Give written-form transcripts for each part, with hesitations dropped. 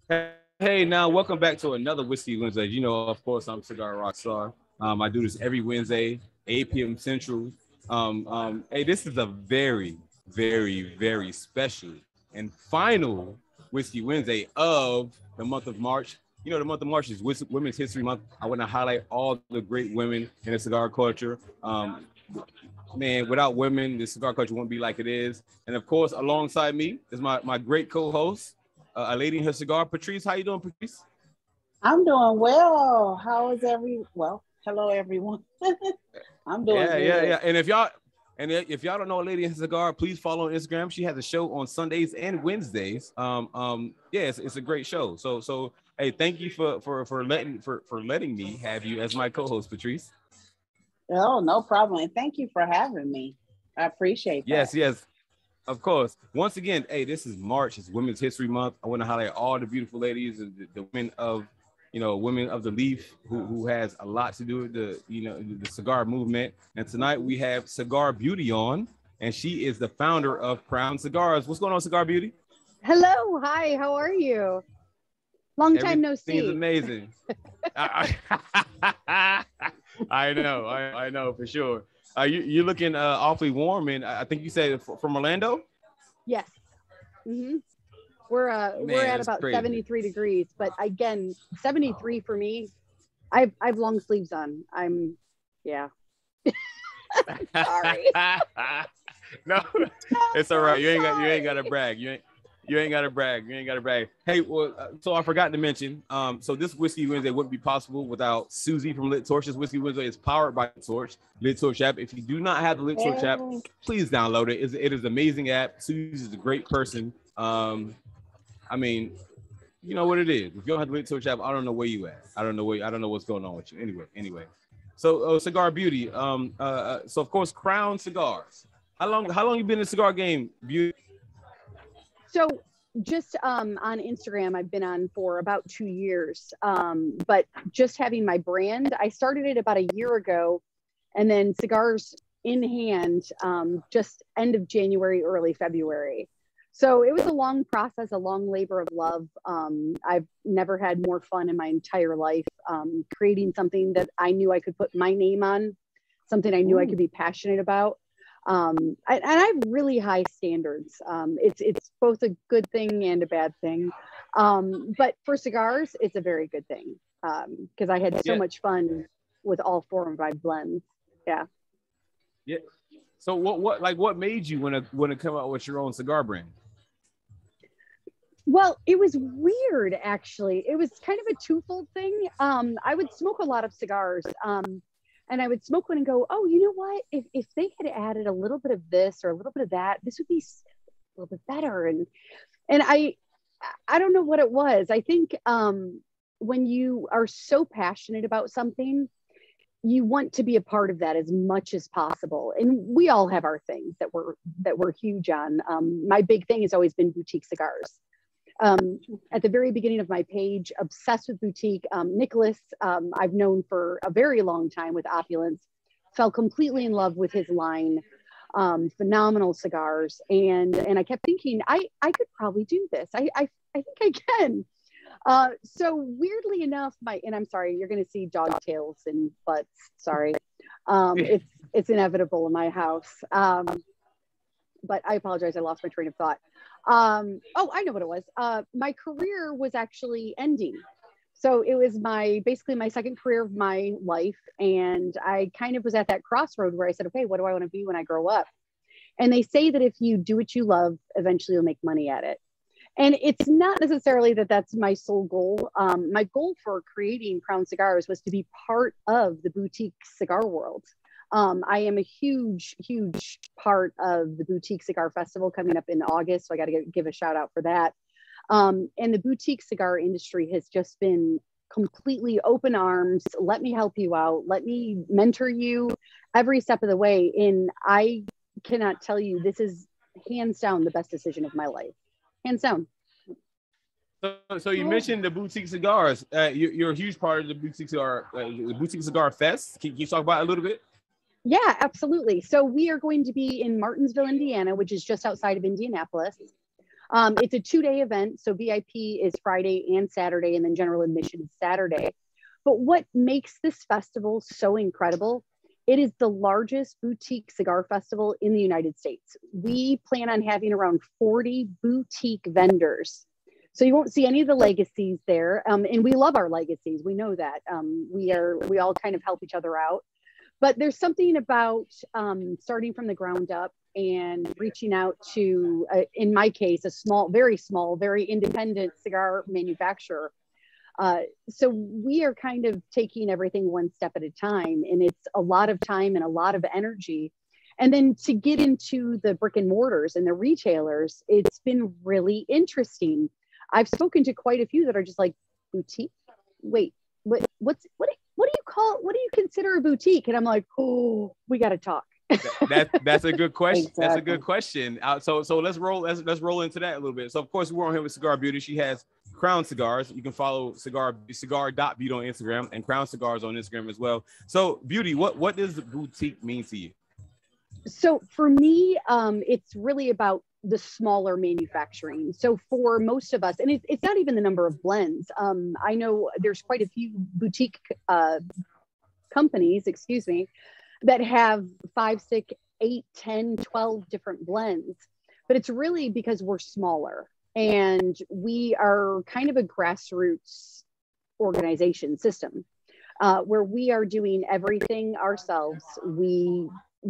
Hey, now welcome back to another Whiskey Wednesday. You know, of course, I'm Cigar Rockstar. I do this every Wednesday, 8 p.m. Central. Hey, this is a very, very, very special and final Whiskey Wednesday of the month of March. You know, the month of March is Women's History Month. I want to highlight all the great women in the cigar culture. Man, without women, the cigar culture won't be like it is. And of course, alongside me is my great co-host, a lady in her cigar. Patrice, how you doing, Patrice? I'm doing well. Hello everyone. I'm doing Yeah. good. And if y'all don't know a lady in her cigar, please follow on Instagram. She has a show on Sundays and Wednesdays. Yeah, it's a great show. So hey, thank you for letting me have you as my co-host, Patrice. Oh, no problem. And thank you for having me. I appreciate that. Yes. Of course. Once again, hey, this is March. It's Women's History Month. I want to highlight all the beautiful ladies and the women of, women of the leaf who has a lot to do with the cigar movement. And tonight we have Cigar Beauty on, and she is the founder of Crown Cigars. What's going on, Cigar Beauty? Hello, hi, how are you? Long time no see. Everything's amazing. I know for sure. You're looking awfully warm, and I think you said from Orlando. Yes. Mm-hmm. We're at about crazy. 73 degrees, but again, 73 for me. I've long sleeves on. Yeah. Sorry. No, it's all right. You ain't got to brag. You ain't got to brag. Hey, well, so I forgot to mention, so this Whiskey Wednesday wouldn't be possible without Susie from Lit Torch. This Whiskey Wednesday is powered by Lit Torch app. If you do not have the Lit Torch app, please download it. It is an amazing app. Susie is a great person. I mean, you know what it is. If you don't have the Lit Torch app, I don't know where you at. I don't know what's going on with you. Anyway. So Cigar Beauty. So of course, Crown Cigars. How long you been in the cigar game, Beauty? So just on Instagram, I've been on for about 2 years. But just having my brand, I started it about a year ago, and then cigars in hand just end of January, early February. So it was a long process, a long labor of love. I've never had more fun in my entire life, creating something that I knew I could put my name on, something I knew I could be passionate about. And I have really high standards. It's both a good thing and a bad thing. But for cigars, it's a very good thing because I had so much fun with all four of my blends. Yeah. Yeah. So what made you want to come out with your own cigar brand? Well, it was weird, actually. It was kind of a twofold thing. I would smoke a lot of cigars. And I would smoke one and go, oh, you know what? If they had added a little bit of this or a little bit of that, this would be a little bit better. And I don't know what it was. I think when you are so passionate about something, you want to be a part of that as much as possible. And we all have our things that we're huge on. My big thing has always been boutique cigars. At the very beginning of my page, obsessed with boutique. Nicholas, I've known for a very long time with Opulence, fell completely in love with his line, phenomenal cigars. And I kept thinking, I could probably do this. I think I can. So weirdly enough, and I'm sorry, you're going to see dog tails and butts. Sorry. It's inevitable in my house. But I apologize. I lost my train of thought. Oh, I know what it was. My career was actually ending. So it was basically my second career of my life. And I kind of was at that crossroad where I said, okay, what do I want to be when I grow up? And they say that if you do what you love, eventually you'll make money at it. And it's not necessarily that that's my sole goal. My goal for creating Crown Cigars was to be part of the boutique cigar world. I am a huge part of the Boutique Cigar Festival coming up in August. So I got to give a shout out for that. And the boutique cigar industry has just been completely open arms. Let me help you out. Let me mentor you every step of the way. And I cannot tell you, this is hands down the best decision of my life. Hands down. So you mentioned the boutique cigars. You're a huge part of the boutique cigar fest. Can you talk about it a little bit? Yeah, absolutely. So we are going to be in Martinsville, Indiana, which is just outside of Indianapolis. It's a 2-day event. So VIP is Friday and Saturday, and then general admission is Saturday. But what makes this festival so incredible, it is the largest boutique cigar festival in the United States. We plan on having around 40 boutique vendors. So you won't see any of the legacies there. And we love our legacies. We know that. We all kind of help each other out. But there's something about starting from the ground up and reaching out to, in my case, a very small, very independent cigar manufacturer. So we are kind of taking everything one step at a time, and it's a lot of time and a lot of energy. And then to get into the brick and mortars and the retailers, it's been really interesting. I've spoken to quite a few that are just like, boutique? Wait, what do you consider a boutique? And I'm like, oh, we got to talk. That's a good question. Exactly. That's a good question. So let's roll into that a little bit. So of course we're on here with Cigar Beauty. She has Crown Cigars. You can follow cigar.beauty on Instagram and Crown Cigars on Instagram as well. So Beauty, what does boutique mean to you? So for me, it's really about the smaller manufacturing. So for most of us, and it's not even the number of blends. I know there's quite a few boutique companies, that have 5, 6, 8, 10, 12 different blends. But it's really because we're smaller and we are kind of a grassroots organization system where we are doing everything ourselves. We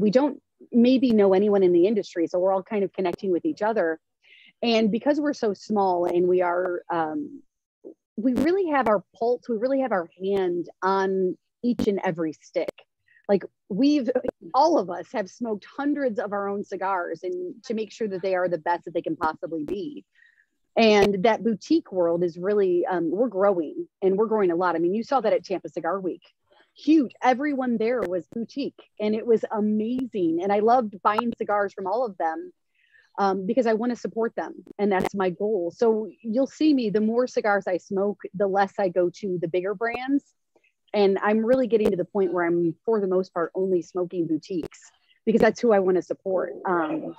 don't maybe know anyone in the industry, so we're all kind of connecting with each other. And because we're so small and we really have our pulse, we really have our hand on each and every stick. Like all of us have smoked hundreds of our own cigars and to make sure that they are the best that they can possibly be. And that boutique world is really, we're growing a lot. I mean, you saw that at Tampa Cigar Week. Huge. Everyone there was boutique and it was amazing. And I loved buying cigars from all of them because I want to support them. And that's my goal. So you'll see me, the more cigars I smoke, the less I go to the bigger brands. And I'm really getting to the point where I'm, for the most part, only smoking boutiques because that's who I want to support. And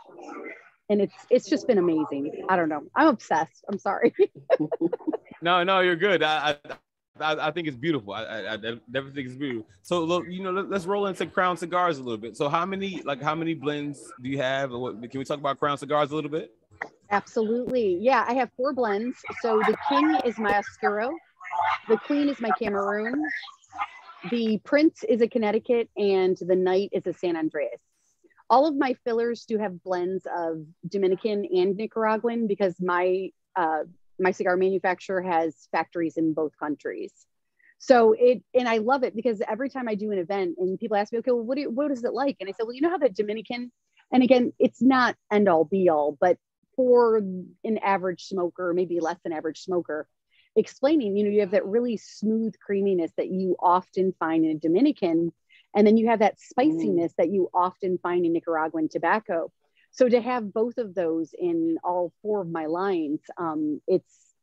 it's just been amazing. I don't know. I'm obsessed. I'm sorry. No, you're good. I think it's beautiful. I definitely think it's beautiful. So look, let's roll into Crown Cigars a little bit. So how many blends do you have? Can we talk about Crown Cigars a little bit? Absolutely. Yeah, I have 4 blends. So the King is my Oscuro. The Queen is my Cameroon. The Prince is a Connecticut, and the Knight is a San Andreas. All of my fillers do have blends of Dominican and Nicaraguan because my cigar manufacturer has factories in both countries. So and I love it because every time I do an event and people ask me, okay, well, what is it like? And I said, well, you know how that Dominican, and again, it's not end all be all, but for an average smoker, maybe less than average smoker, explaining, you have that really smooth creaminess that you often find in a Dominican. And then you have that spiciness that you often find in Nicaraguan tobacco. So to have both of those in all 4 of my lines,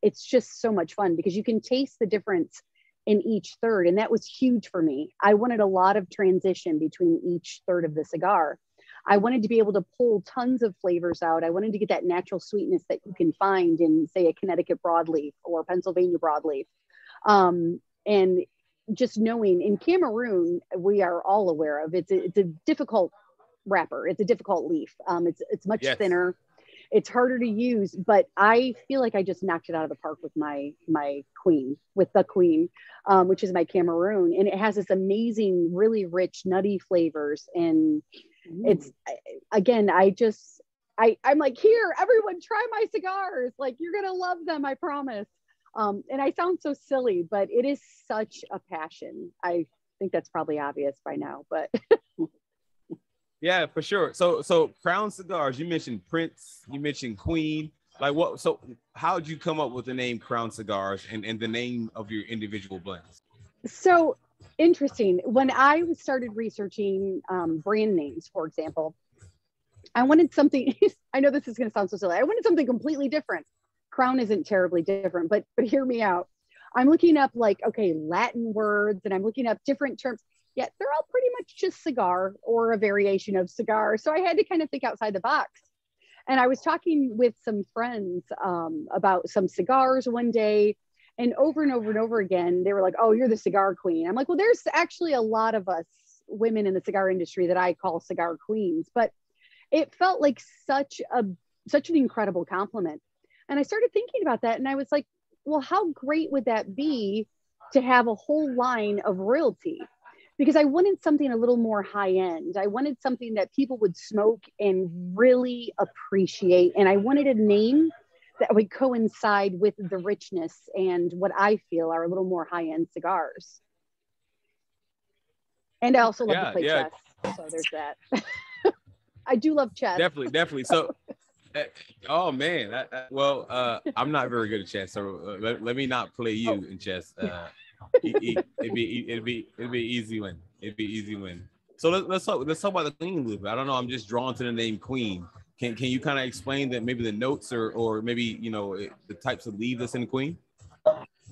it's just so much fun because you can taste the difference in each third. And that was huge for me. I wanted a lot of transition between each third of the cigar. I wanted to be able to pull tons of flavors out. I wanted to get that natural sweetness that you can find in, say, a Connecticut broadleaf or Pennsylvania broadleaf. And just knowing in Cameroon, we are all aware of it's a difficult wrapper. It's a difficult leaf. It's much thinner. It's harder to use, but I feel like I just knocked it out of the park with my Queen, which is my Cameroon. And it has this amazing, really rich, nutty flavors. And it's, again, I'm like, here, everyone try my cigars. Like, you're going to love them. I promise. And I sound so silly, but it is such a passion. I think that's probably obvious by now, but yeah, for sure. So Crown Cigars, you mentioned Prince, you mentioned Queen. Like what? So how did you come up with the name Crown Cigars and the name of your individual blends? So interesting. When I started researching brand names, for example, I wanted something, I know this is going to sound so silly. I wanted something completely different. Crown isn't terribly different, but hear me out. I'm looking up Latin words and I'm looking up different terms. Yeah, they're all pretty much just cigar or a variation of cigar. So I had to kind of think outside the box. And I was talking with some friends about some cigars one day, and over and over and over again, they were like, "Oh, you're the cigar queen." I'm like, "Well, there's actually a lot of us women in the cigar industry that I call cigar queens," but it felt like such an incredible compliment. And I started thinking about that, and I was like, well, how great would that be to have a whole line of royalty? Because I wanted something a little more high end. I wanted something that people would smoke and really appreciate. And I wanted a name that would coincide with the richness and what I feel are a little more high end cigars. And I also love to play chess. So there's that. I do love chess. Definitely. So, oh man, I'm not very good at chess. So let me not play you in chess. It'd be an easy win. It'd be easy win. So let's talk about the queen a little bit. I don't know. I'm just drawn to the name queen. Can you kind of explain that, maybe the notes or maybe the types of leaves that's in the queen?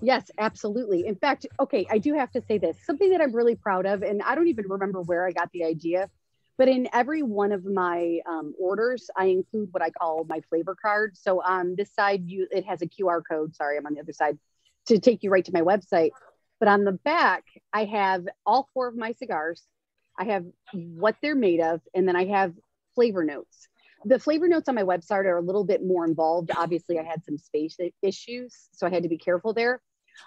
Yes, absolutely. In fact, okay, I do have to say this, something that I'm really proud of, and I don't even remember where I got the idea, but in every one of my orders, I include what I call my flavor card. So on this side, it has a QR code. Sorry, I'm on the other side, to take you right to my website. But on the back, I have all 4 of my cigars. I have what they're made of, and then I have flavor notes. The flavor notes on my website are a little bit more involved. Obviously, I had some space issues, so I had to be careful there.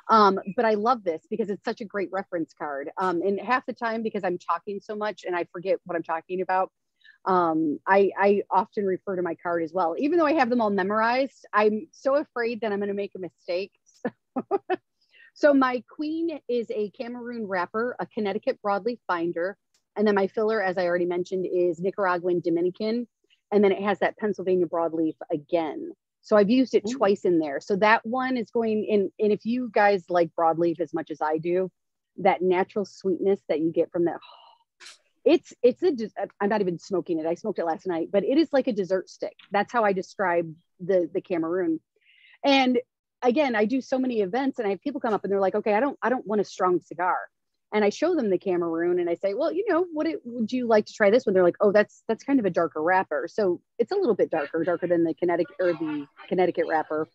But I love this because it's such a great reference card. And half the time, because I'm talking so much and I forget what I'm talking about, I often refer to my card as well. Even though I have them all memorized, I'm so afraid that I'm going to make a mistake. So my queen is a Cameroon wrapper, a Connecticut broadleaf binder, and then my filler, as I already mentioned, is Nicaraguan Dominican, and then it has that Pennsylvania broadleaf again. So I've used it twice in there. So that one is going in, and if you guys like broadleaf as much as I do, that natural sweetness that you get from that, I'm not even smoking it. I smoked it last night, but it is like a dessert stick. That's how I describe the Cameroon. And again, I do so many events and I have people come up and they're like, okay, I don't want a strong cigar. And I show them the Cameroon and I say, well, would you like to try this one? They're like, oh, that's kind of a darker wrapper. So it's a little bit darker than the Connecticut wrapper.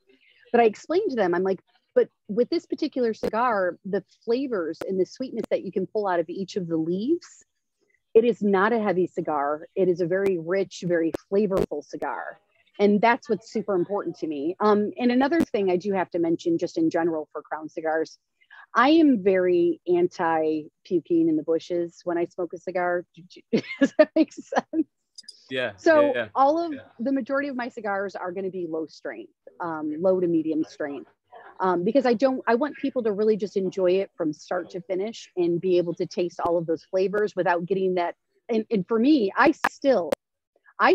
But I explained to them, I'm like, but with this particular cigar, the flavors and the sweetness that you can pull out of each of the leaves, it is not a heavy cigar. It is a very rich, very flavorful cigar. And that's what's super important to me. And another thing I do have to mention just in general for Crown Cigars, I am very anti-puking in the bushes when I smoke a cigar. Does that make sense? Yeah. So the majority of my cigars are going to be low strength, low to medium strength, because I want people to really just enjoy it from start to finish and be able to taste all of those flavors without getting that. And for me, I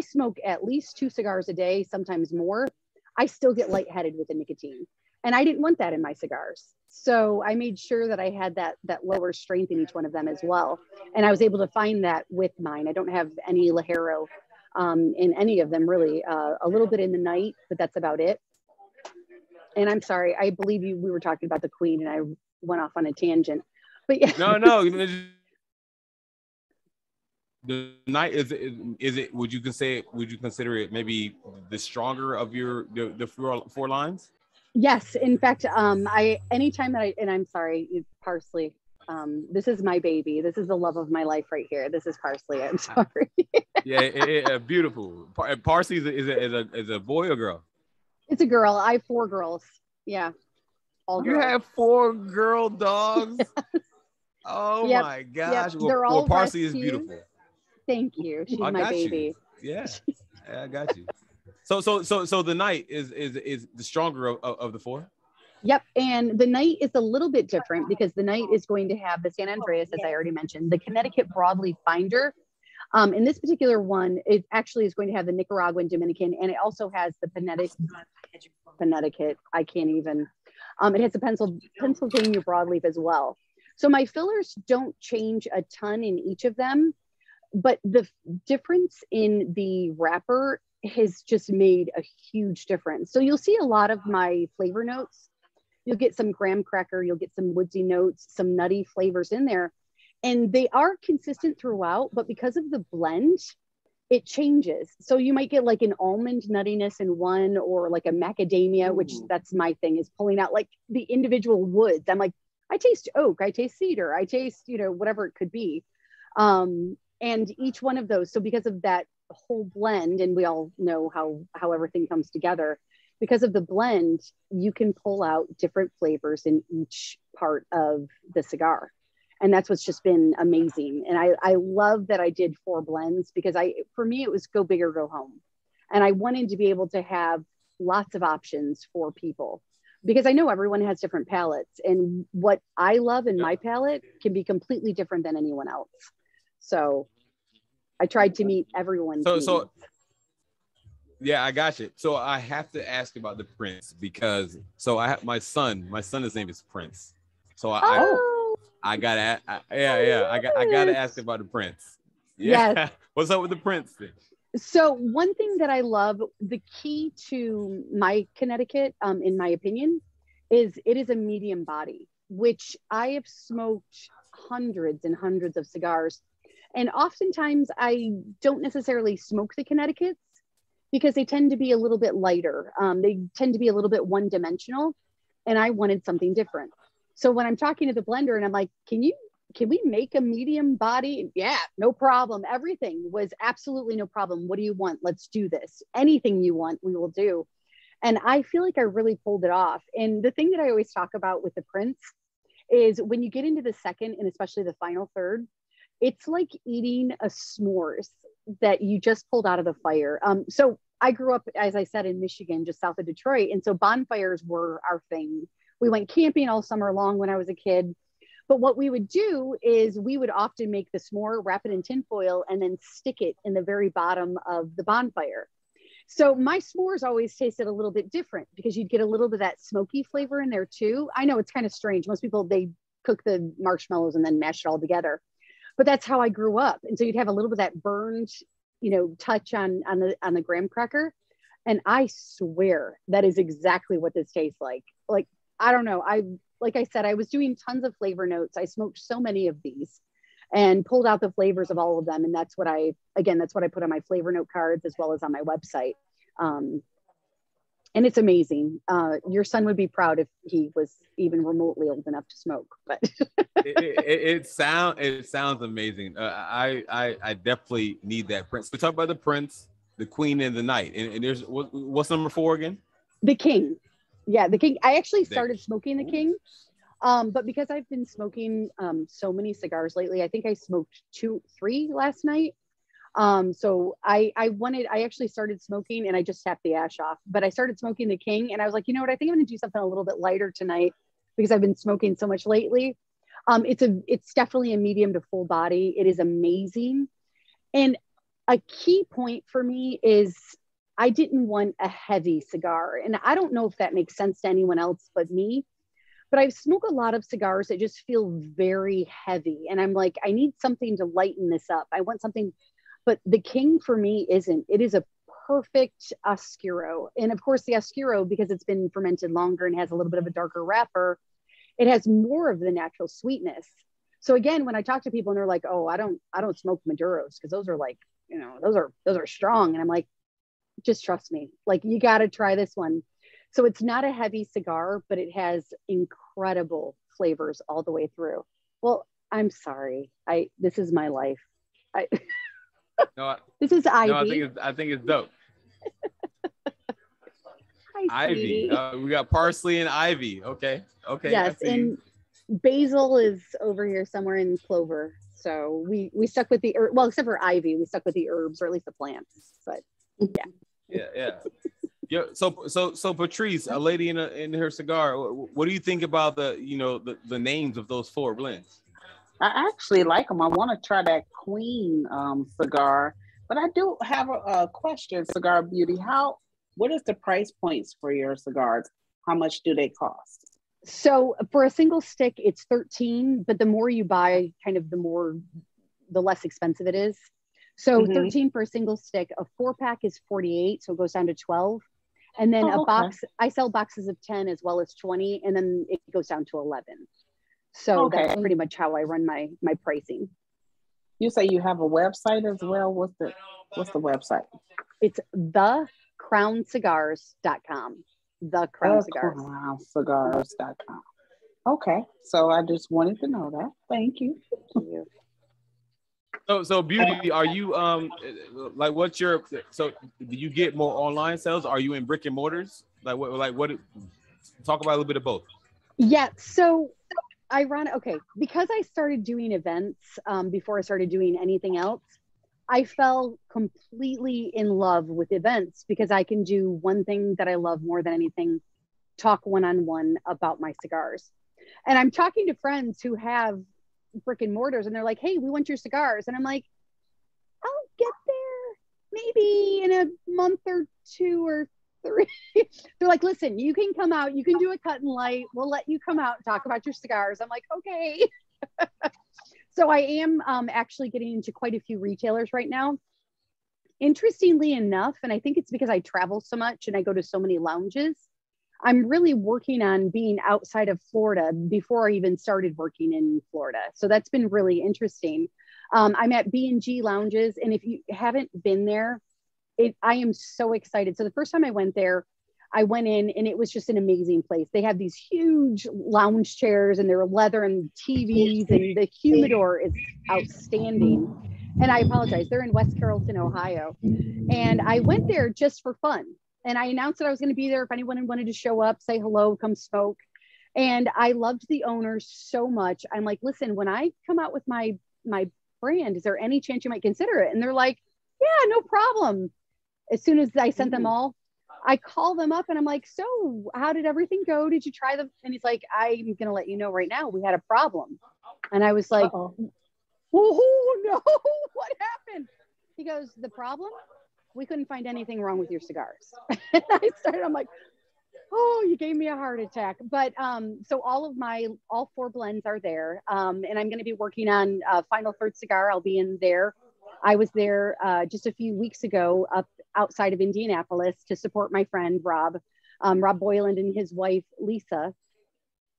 smoke at least 2 cigars a day, sometimes more. I still get lightheaded with the nicotine. And I didn't want that in my cigars. So I made sure that I had that lower strength in each one of them as well. And I was able to find that with mine. I don't have any Ligero in any of them really, a little bit in the night, but that's about it. And I'm sorry, I believe we were talking about the queen and I went off on a tangent, but yeah. No. The night is it? Would you consider it maybe the stronger of the 4 lines? Yes, in fact, anytime that I'm sorry, Parsley. This is my baby. This is the love of my life right here. This is Parsley. I'm sorry. Yeah, beautiful. Parsley is a boy or girl? It's a girl. I have 4 girls. Yeah, all girls. You have 4 girl dogs? Yes. Oh my gosh! Yep. They're all Parsley rescued. is beautiful. Thank you. She's my baby. Yeah, I got you. So the night is the stronger of the 4. Yep, and the night is a little bit different because the night is going to have the San Andreas, as I already mentioned, the Connecticut broadleaf binder. In this particular one, it actually is going to have the Nicaraguan Dominican, and it also has the Connecticut. I can't even. It has the Pennsylvania broadleaf as well. So my fillers don't change a ton in each of them, but the difference in the wrapper has just made a huge difference. So you'll see a lot of my flavor notes. You'll get some graham cracker, you'll get some woodsy notes, some nutty flavors in there. And they are consistent throughout, but because of the blend, it changes. So you might get like an almond nuttiness in one, or like a macadamia, which that's my thing, is pulling out like the individual woods. I'm like, I taste oak, I taste cedar, I taste, you know, whatever it could be. And each one of those, so because of that whole blend, and we all know how everything comes together, because of the blend, you can pull out different flavors in each part of the cigar. And that's what's just been amazing. And I love that I did 4 blends, because for me, it was go big or go home. And I wanted to be able to have lots of options for people, because I know everyone has different palates, and what I love in my palate can be completely different than anyone else. So I tried to meet everyone's needs. Yeah, I got you. So I have to ask about the Prince, because I have my son, his name is Prince. So I gotta ask about the Prince. Yeah. Yes. What's up with the Prince thing? So one thing that I love, the key to my Connecticut, in my opinion, is it is a medium body, which I have smoked hundreds and hundreds of cigars. And oftentimes I don't necessarily smoke the Connecticut's, because they tend to be a little bit lighter. They tend to be a little bit one-dimensional, and I wanted something different. So when I'm talking to the blender and I'm like, can we make a medium body? Yeah, no problem. Everything was absolutely no problem. What do you want? Let's do this. Anything you want, we will do. And I feel like I really pulled it off. And the thing that I always talk about with the Prince is when you get into the second, and especially the final third, it's like eating a s'mores that you just pulled out of the fire. So I grew up, as I said, in Michigan, just south of Detroit. And so bonfires were our thing. We went camping all summer long when I was a kid. But what we would do is we would often make the s'more, wrap it in tinfoil, and then stick it in the very bottom of the bonfire. So my s'mores always tasted a little bit different, because you'd get a little bit of that smoky flavor in there too. I know it's kind of strange. Most people, they cook the marshmallows and then mash it all together. But that's how I grew up. And so you'd have a little bit of that burned, you know, touch on the graham cracker. And I swear that is exactly what this tastes like. Like, I don't know. Like I said, I was doing tons of flavor notes. I smoked so many of these and pulled out the flavors of all of them. And that's what I put on my flavor note cards, as well as on my website. And it's amazing. Your son would be proud if he was even remotely old enough to smoke. But it sounds amazing. I definitely need that Prince. We talk about the Prince, the Queen, and the Knight. And there's what's number 4 again? The King. Yeah, the King. I actually started smoking the King, but because I've been smoking so many cigars lately, I think I smoked 3 last night. So I actually started smoking, and I just tapped the ash off, but I started smoking the King, and I was like, you know what, I think I'm going to do something a little bit lighter tonight, because I've been smoking so much lately. It's definitely a medium to full body. It is amazing. And a key point for me is I didn't want a heavy cigar. And I don't know if that makes sense to anyone else but me, but I've smoked a lot of cigars that just feel very heavy. And I'm like, I need something to lighten this up. I want something, but the King for me isn't. It is a perfect Oscuro. And of course the Oscuro, because it's been fermented longer and has a little bit of a darker wrapper, it has more of the natural sweetness. So again, when I talk to people and they're like, oh, I don't smoke Maduros, because those are like, you know, those are strong. And I'm like, just trust me, like, you got to try this one. So it's not a heavy cigar, but it has incredible flavors all the way through. Well, I'm sorry. This is my life. This is Ivy. No, I think it's dope. Hi, Ivy. We got parsley and ivy. Okay. Yes, and basil is over here somewhere in clover. So we stuck with the well, except for ivy, we stuck with the herbs, or at least the plants. But yeah. So Patrice, a lady in her cigar. What do you think about the names of those 4 blends? I actually like them. I want to try that Queen cigar, but I do have a question, Cigar Beauty. What is the price points for your cigars? How much do they cost? So for a single stick, it's $13, but the more you buy, kind of the less expensive it is. So $13 for a single stick. A 4-pack is $48, so it goes down to $12. And then a box, I sell boxes of 10 as well as 20, and then it goes down to $11. So that's pretty much how I run my pricing. You say you have a website as well. What's the website? It's thecrowncigars.com. The Crown Cigars. Crowncigars.com. Okay. So I just wanted to know that. Thank you. Thank you. So Beauty, are you like what's your do you get more online sales? Are you in brick and mortars? Like what talk about a little bit of both. Yeah, so ironic. Okay, because I started doing events before I started doing anything else, I fell completely in love with events because I can do one thing that I love more than anything, talk one-on-one about my cigars. And I'm talking to friends who have brick and mortars and they're like, hey, we want your cigars. And I'm like, I'll get there maybe in a month or 2 or 3. They're like, listen, you can come out, you can do a cut and light. We'll let you come out and talk about your cigars. I'm like, okay. So I am actually getting into quite a few retailers right now. Interestingly enough, and I think it's because I travel so much and I go to so many lounges, I'm really working on being outside of Florida before I even started working in Florida. So that's been really interesting. I'm at B&G lounges. And if you haven't been there, I am so excited. So the first time I went there, I went in and it was just an amazing place. They have these huge lounge chairs and they're leather and TVs and the humidor is outstanding. And I apologize, they're in West Carrollton, Ohio. And I went there just for fun. And I announced that I was going to be there if anyone wanted to show up, say hello, come smoke. And I loved the owners so much. I'm like, listen, when I come out with my brand, is there any chance you might consider it? And they're like, yeah, no problem. As soon as I sent them all, I call them up and I'm like, so how did everything go? Did you try them? And he's like, I'm going to let you know right now, we had a problem. And I was like, oh no, what happened? He goes, the problem? We couldn't find anything wrong with your cigars. And I'm like, oh, you gave me a heart attack. But so all 4 blends are there. And I'm going to be working on Final Third Cigar. I'll be in there. I was there just a few weeks ago up outside of Indianapolis to support my friend, Rob Boyland and his wife, Lisa.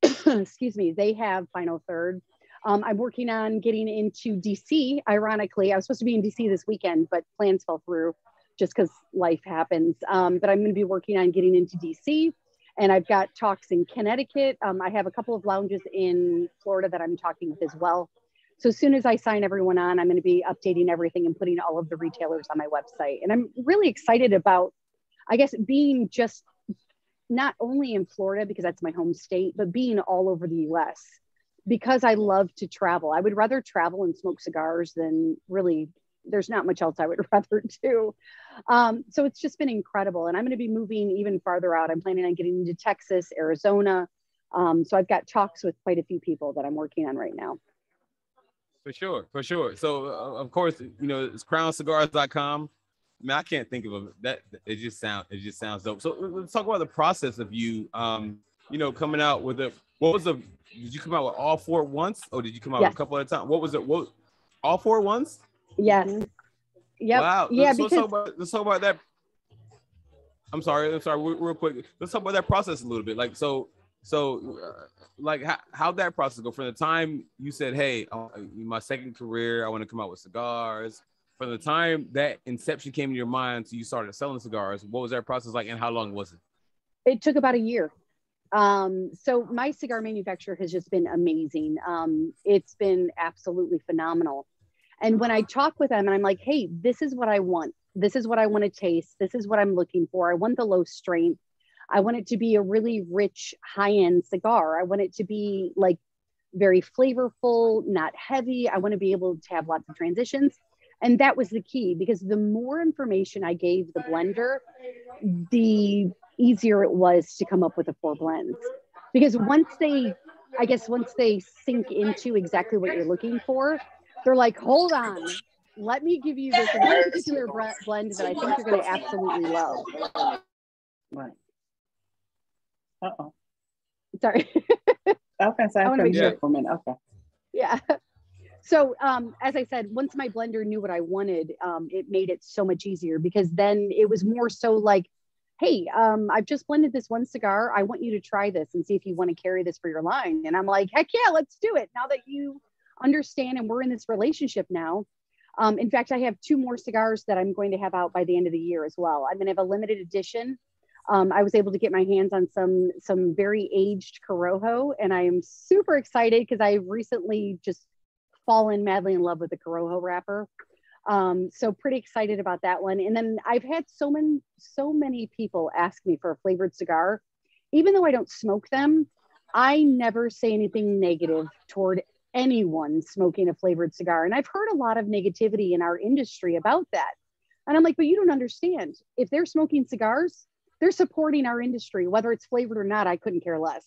Excuse me. They have Final Third. I'm working on getting into DC. Ironically, I was supposed to be in DC this weekend, but plans fell through just because life happens. But I'm going to be working on getting into DC, and I've got talks in Connecticut. I have a couple of lounges in Florida that I'm talking with as well. So as soon as I sign everyone on, I'm going to be updating everything and putting all of the retailers on my website. And I'm really excited about, I guess, being just not only in Florida because that's my home state, but being all over the US because I love to travel. I would rather travel and smoke cigars than really, there's not much else I would rather do. So it's just been incredible. And I'm going to be moving even farther out. I'm planning on getting into Texas, Arizona. So I've got talks with quite a few people that I'm working on right now. For sure. So of course, you know, it's crowncigars.com. I mean, I can't think of that. It just sounds dope. So let's talk about the process of you, you know, coming out with did you come out with all 4 at once or did you come out with a couple at a time? What was it? All 4 at once? Yes. Yep. Wow. Yeah. Let's talk about that. I'm sorry. Real quick. Let's talk about that process a little bit. Like, like how'd that process go from the time you said, hey, my second career, I want to come out with cigars, from the time that inception came to your mind to you started selling cigars, what was that process like and how long was it? It took about a year. So my cigar manufacturer has just been amazing. It's been absolutely phenomenal. And when I talk with them and I'm like, hey, this is what I want. This is what I want to taste. This is what I'm looking for. I want the low strength. I want it to be a really rich, high-end cigar. I want it to be like very flavorful, not heavy. I want to be able to have lots of transitions. And that was the key because the more information I gave the blender, the easier it was to come up with the 4 blends. Because once they sink into exactly what you're looking for, they're like, hold on, let me give you this one particular blend that I think you're going to absolutely love. Right. Uh-oh. Sorry. Okay, so I want to make sure for a minute. Okay. Yeah. So as I said, once my blender knew what I wanted, it made it so much easier because then it was more so like, hey, I've just blended this one cigar. I want you to try this and see if you want to carry this for your line. And I'm like, heck yeah, let's do it. Now that you understand, and we're in this relationship now. In fact, I have 2 more cigars that I'm going to have out by the end of the year as well. I'm going to have a limited edition. I was able to get my hands on some very aged Corojo, and I am super excited because I've recently just fallen madly in love with the Corojo wrapper. So pretty excited about that one. And then I've had so many people ask me for a flavored cigar. Even though I don't smoke them, I never say anything negative toward anyone smoking a flavored cigar. And I've heard a lot of negativity in our industry about that. And I'm like, but you don't understand. If they're smoking cigars, they're supporting our industry, whether it's flavored or not. I couldn't care less,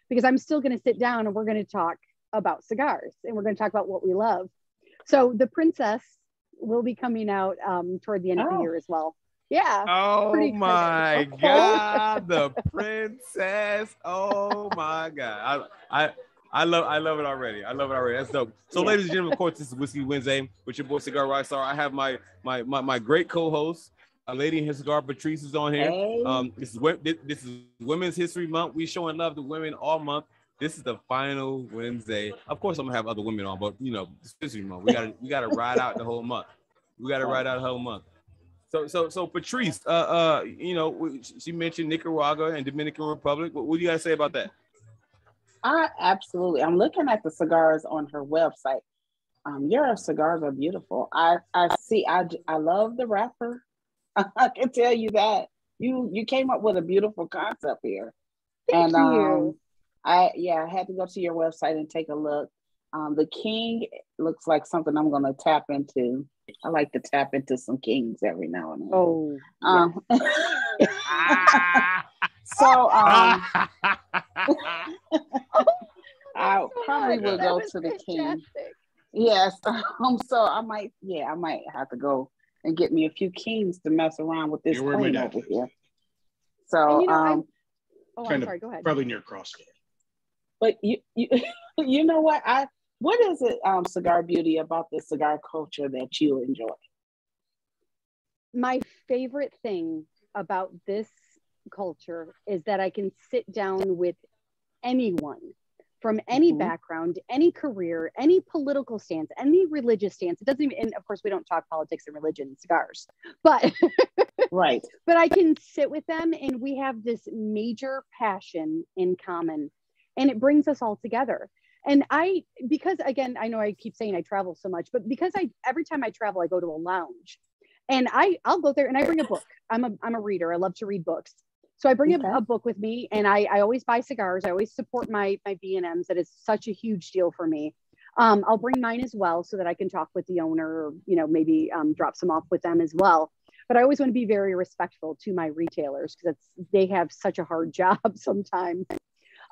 because I'm still going to sit down and we're going to talk about cigars, and we're going to talk about what we love. So the Princess will be coming out toward the end of the year as well. Yeah. Oh my God, the Princess. Oh my God. I love it already. I love it already. That's dope. So, ladies and gentlemen, of course, this is Whiskey Wednesday with your boy Cigar Rockstar. I have my great co-host, a lady in his cigar, Patrice, is on here. Hey. This is Women's History Month. We showing love to women all month. This is the final Wednesday. Of course, I'm gonna have other women on, but it's History Month. We gotta ride out the whole month. So Patrice, she mentioned Nicaragua and Dominican Republic. What do you gotta say about that? I'm looking at the cigars on her website. Your cigars are beautiful. I love the wrapper. I can tell you that. You came up with a beautiful concept here. Thank you. I had to go to your website and take a look. The King looks like something I'm gonna tap into. I like to tap into some Kings every now and then. Oh. So I probably will go to the King. Yes. So I might have to go and get me a few Kings to mess around with this queen over here. So I'm sorry, go ahead. Probably near Crossgate. But you know what is it, Cigar Beauty, about the cigar culture that you enjoy? My favorite thing about this culture is that I can sit down with anyone from any background, any career, any political stance, any religious stance. It doesn't even, and of course we don't talk politics and religion in cigars, but right. But I can sit with them and we have this major passion in common, and it brings us all together. And because again, I know I keep saying I travel so much, but because every time I travel, I go to a lounge, and I'll go there and I bring a book. I'm a reader. I love to read books. So I bring a book with me, and I always buy cigars. I always support my B&Ms. That is such a huge deal for me. I'll bring mine as well so that I can talk with the owner, or, maybe drop some off with them as well. But I always want to be very respectful to my retailers, because they have such a hard job sometimes.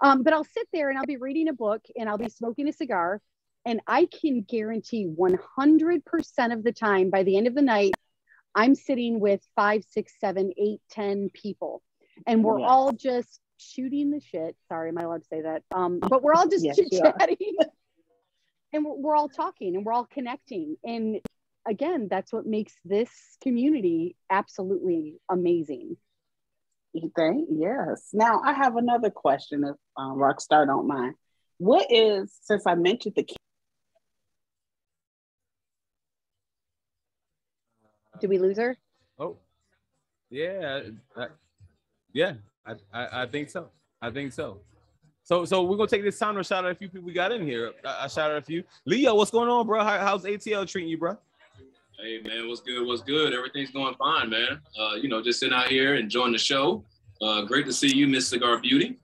But I'll sit there and I'll be reading a book and I'll be smoking a cigar, and I can guarantee 100% of the time by the end of the night, I'm sitting with 5, 6, 7, 8, 10 people, and we're all just shooting the shit. Sorry, am I allowed to say that? But we're all just chit-chatting and we're all talking and we're all connecting. And again, that's what makes this community absolutely amazing. You think? Yes. Now I have another question, if Rockstar don't mind. What is, since I mentioned the King? Did we lose her? Oh, yeah. I think so. So we're gonna take this time to shout out a few people we got in here. I shout out a few. Leo, what's going on, bro? How's ATL treating you, bro? Hey man, what's good? Everything's going fine, man. Just sitting out here enjoying the show. Great to see you, Miss Cigar Beauty.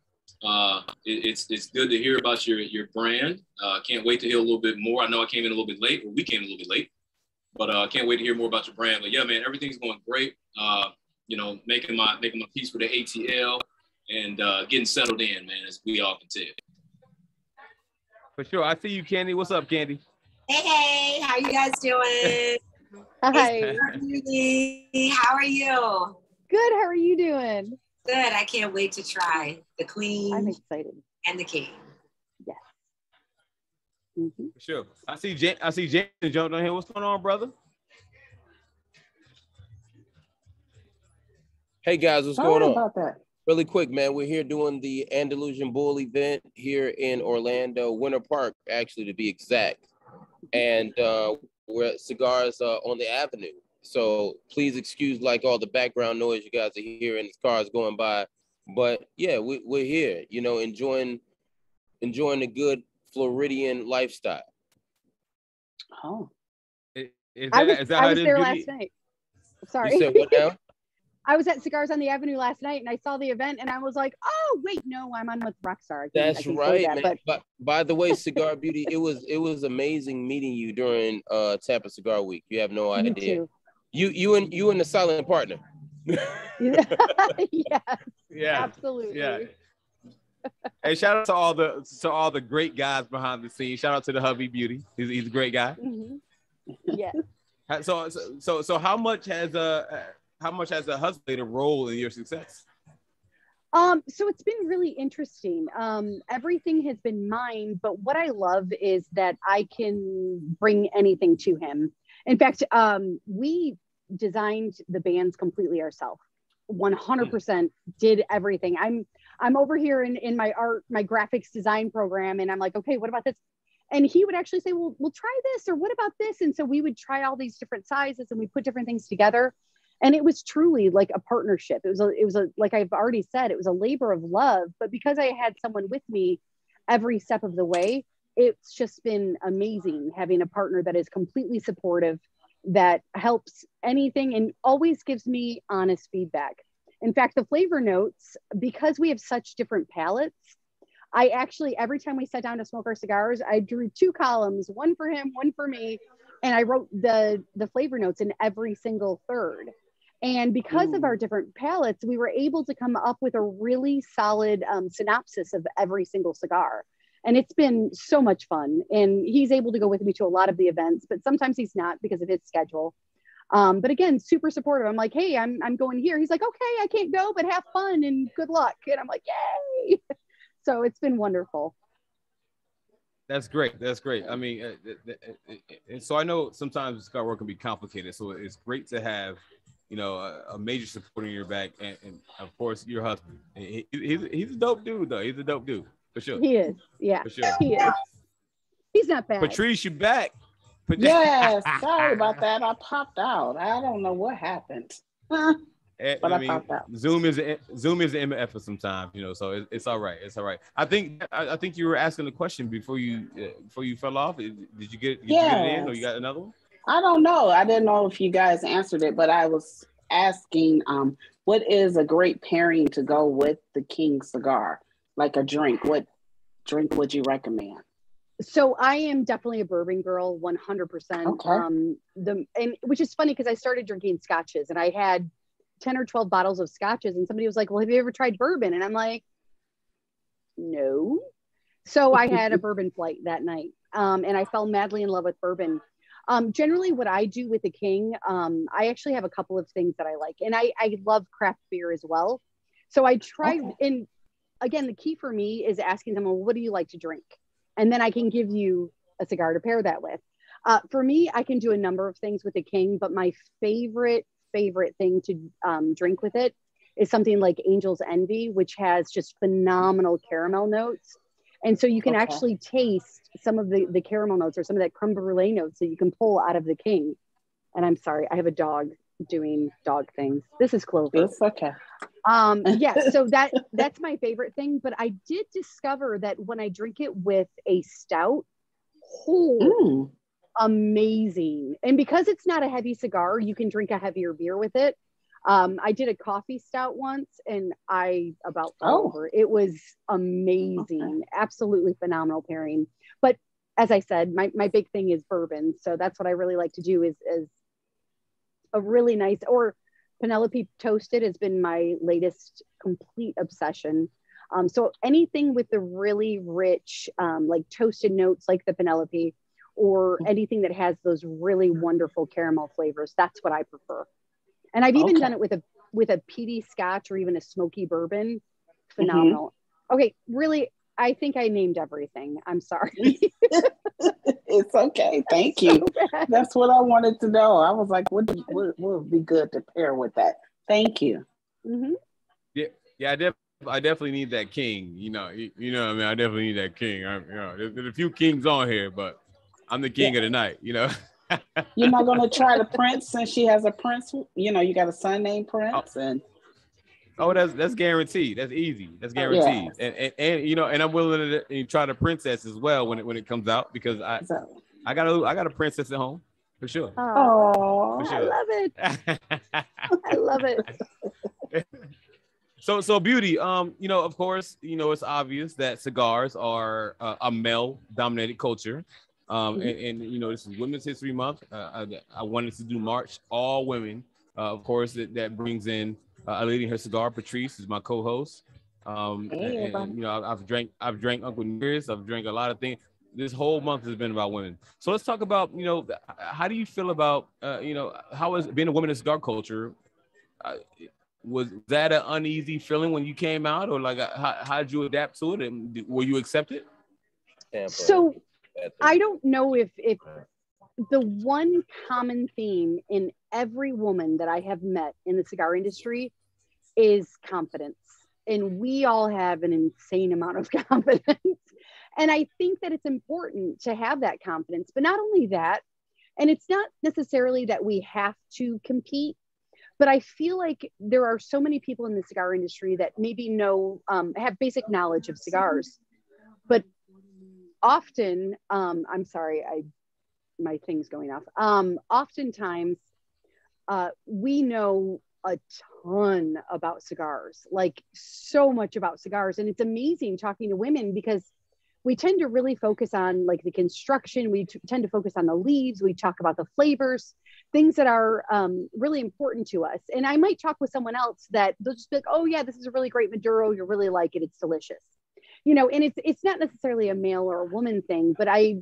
It's good to hear about your brand. Can't wait to hear a little bit more. I know I came in a little bit late, or we came a little bit late, but can't wait to hear more about your brand. But yeah, man, everything's going great. Making my peace with the ATL and getting settled in, man, as we all can tell. For sure. I see you, Candy. What's up, Candy? Hey, how you guys doing? Hi. How are you? Good. How are you doing? Good. I can't wait to try the Queen. I'm excited. And the King. Yes. For sure. I see Jason jumped on here. What's going on, brother? Hey guys, what's going on? About that. Really quick, man. We're here doing the Andalusian Bull event here in Orlando, Winter Park, actually, to be exact. and we're at Cigars on the Avenue. So please excuse like all the background noise you guys are hearing, the cars going by. But yeah, we're here, you know, enjoying a good Floridian lifestyle. Oh, I was how it is, there Beauty? last night. Sorry. You said what now? I was at Cigars on the Avenue last night and I saw the event and I was like, oh wait, no, I'm on with Rockstar. That's right, that, man. But by the way, Cigar Beauty, it was amazing meeting you during Tampa Cigar Week. You have no idea. Too. You and the silent partner. Yes, Yeah, absolutely. Yeah. Hey, shout out to all the great guys behind the scenes. Shout out to the hubby Beauty. He's a great guy. Mm-hmm. Yes. So how much has a husband played a role in your success? So it's been really interesting. Everything has been mine, but what I love is that I can bring anything to him. In fact, we designed the bands completely ourselves. 100% did everything. I'm over here in my graphics design program, and I'm like, okay, what about this? And he would actually say, well, we'll try this, or what about this? And so we would try all these different sizes and we put different things together. And it was truly like a partnership. It was a, like I've already said, it was a labor of love, but because I had someone with me every step of the way, it's just been amazing having a partner that is completely supportive, that helps anything and always gives me honest feedback. In fact, the flavor notes, because we have such different palates, I actually, every time we sat down to smoke our cigars, I drew 2 columns, one for him, one for me. And I wrote the flavor notes in every single third. And because of our different palates, we were able to come up with a really solid synopsis of every single cigar. And it's been so much fun. And he's able to go with me to a lot of the events, but sometimes he's not because of his schedule. But again, super supportive. I'm like, hey, I'm going here. He's like, okay, I can't go, but have fun and good luck. And I'm like, yay. So it's been wonderful. That's great. That's great. I mean, so I know sometimes cigar work can be complicated. So it's great to have, you know, a major support in your back, and of course your husband. He's a dope dude, though. He's a dope dude for sure. He is. Yeah, for sure. He is. He's not bad. Patrice, you back? Yes. Sorry about that. I popped out. I don't know what happened. But I popped out. Zoom is an MF for sometimes, you know. So it's all right. It's all right. I think you were asking a question before you fell off. Did you get it in, or you got another one? I don't know. I didn't know if you guys answered it, but I was asking, what is a great pairing to go with the King cigar? Like a drink. What drink would you recommend? So I am definitely a bourbon girl, 100%. Okay. And which is funny because I started drinking scotches and I had 10 or 12 bottles of scotches, and somebody was like, well, have you ever tried bourbon? And I'm like, no. So I had a bourbon flight that night, and I fell madly in love with bourbon. Generally what I do with the King, I actually have a couple of things that I like, and I love craft beer as well. So I tried, and again, the key for me is asking them, well, what do you like to drink? And then I can give you a cigar to pair that with. For me, I can do a number of things with the King, but my favorite thing to drink with it is something like Angel's Envy, which has just phenomenal caramel notes. And so you can actually taste some of the caramel notes or some of that creme brulee notes that you can pull out of the King. And I'm sorry, I have a dog doing dog things. This is Clover. It's okay. Yeah, so that's my favorite thing. But I did discover that when I drink it with a stout, amazing. And because it's not a heavy cigar, you can drink a heavier beer with it. I did a coffee stout once and I about fell over. It was amazing. Absolutely phenomenal pairing. But as I said, my big thing is bourbon. So that's what I really like to do is a really nice, or Penelope Toasted has been my latest complete obsession. So anything with the really rich, like toasted notes, like the Penelope, or anything that has those really wonderful caramel flavors, that's what I prefer. And I've even done it with a peaty scotch or even a smoky bourbon. Phenomenal. Okay, really, I think I named everything. I'm sorry. It's okay. Thank you. That's what I wanted to know. I was like, what would be good to pair with that? Thank you. Yeah, I definitely need that King. You know what I mean? I definitely need that King. There's a few Kings on here, but I'm the king of the night, you know. You're not gonna try the Prince since she has a Prince. You know, you got a son named Prince, and that's guaranteed. That's easy. That's guaranteed. Yes. And you know, and I'm willing to try the princess as well when it comes out, because I got a princess at home for sure. Oh, for sure. I love it. I love it. So Beauty, you know, of course, you know, it's obvious that cigars are a male-dominated culture. And you know, this is Women's History Month. I wanted to do March all women. Of course, that brings in a lady in her cigar. Patrice is my co-host. And you know, I've drank Uncle Nearest. I've drank a lot of things. This whole month has been about women. So let's talk about, you know, how do you feel about, you know, how is being a woman in cigar culture? Was that an uneasy feeling when you came out, or like how did you adapt to it, and were you accepted? So I don't know if the one common theme in every woman that I have met in the cigar industry is confidence. And we all have an insane amount of confidence. And I think that it's important to have that confidence, but not only that, and it's not necessarily that we have to compete, but I feel like there are so many people in the cigar industry that maybe have basic knowledge of cigars, but often, I'm sorry, my thing's going off. Oftentimes, we know a ton about cigars, like so much about cigars. And it's amazing talking to women because we tend to really focus on like the construction. We tend to focus on the leaves. We talk about the flavors, things that are really important to us. And I might talk with someone else that they'll just be like, oh yeah, this is a really great Maduro. You'll really like it. It's delicious. You know, and it's not necessarily a male or a woman thing, but I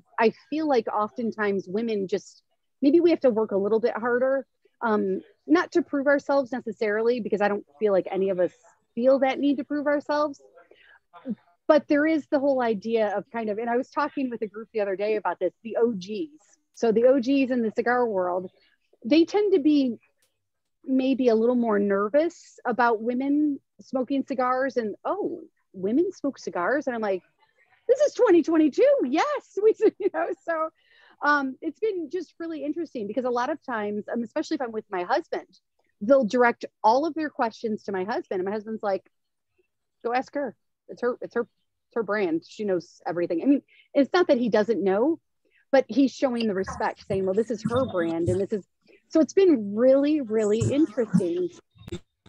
feel like oftentimes women just, maybe we have to work a little bit harder, not to prove ourselves necessarily, because I don't feel like any of us feel that need to prove ourselves. But there is the whole idea of kind of, and I was talking with a group the other day about this, the OGs. So the OGs in the cigar world, they tend to be maybe a little more nervous about women smoking cigars, and women smoke cigars. And I'm like, this is 2022. Yes. You know, so it's been just really interesting because a lot of times, especially if I'm with my husband, they'll direct all of their questions to my husband. And my husband's like, go ask her. It's her brand. She knows everything. I mean, it's not that he doesn't know, but he's showing the respect, saying, well, this is her brand. And so it's been really, really interesting.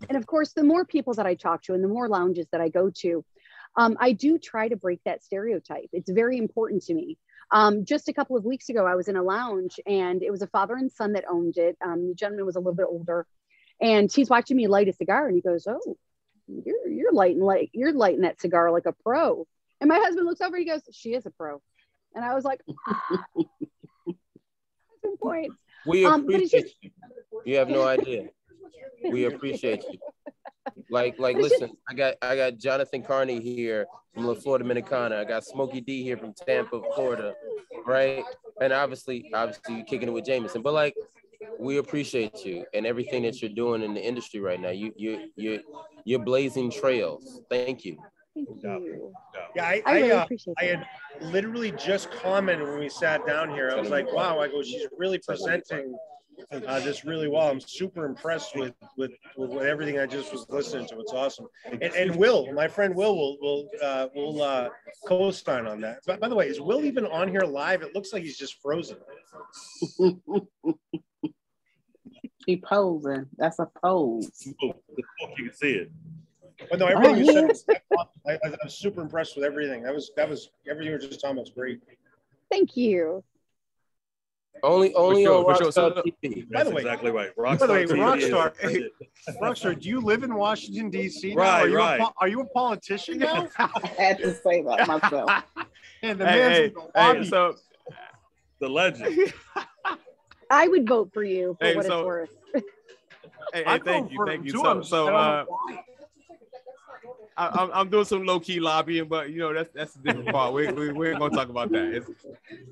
And of course, the more people that I talk to and the more lounges that I go to, I do try to break that stereotype. It's very important to me. Just a couple of weeks ago, I was in a lounge and it was a father and son that owned it. The gentleman was a little bit older and he's watching me light a cigar and he goes, oh, you're lighting that cigar like a pro. And my husband looks over and he goes, she is a pro. And I was like, some points. We appreciate you. You have no idea. We appreciate you. Like listen, I got Jonathan Carney here from La Florida Dominicana. I got Smokey D here from Tampa, Florida, right? And obviously you're kicking it with Jameson. But like, we appreciate you and everything that you're doing in the industry right now. You're blazing trails. Thank you. Thank you. Yeah, I really appreciate I had literally just commented when we sat down here. I was like, wow, I go, she's really presenting this really well. I'm super impressed with everything I just was listening to. It's awesome. And Will, my friend Will co-sign on that. But by the way, is Will even on here live? It looks like he's just frozen. He posing. That's a pose. You can see it. But no, everything you said, I was super impressed with everything. That was everything you were just talking about was great. Thank you. Only on Rockstar TV. By the way, exactly right. Rockstar, do you live in Washington, D.C. now? Right, are you a politician now? I had to say that myself. And the man's in the lobby. So the legend. I would vote for you for what it's worth. Thank you. So I'm doing some low key lobbying, but you know that's a different part. We ain't gonna talk about that.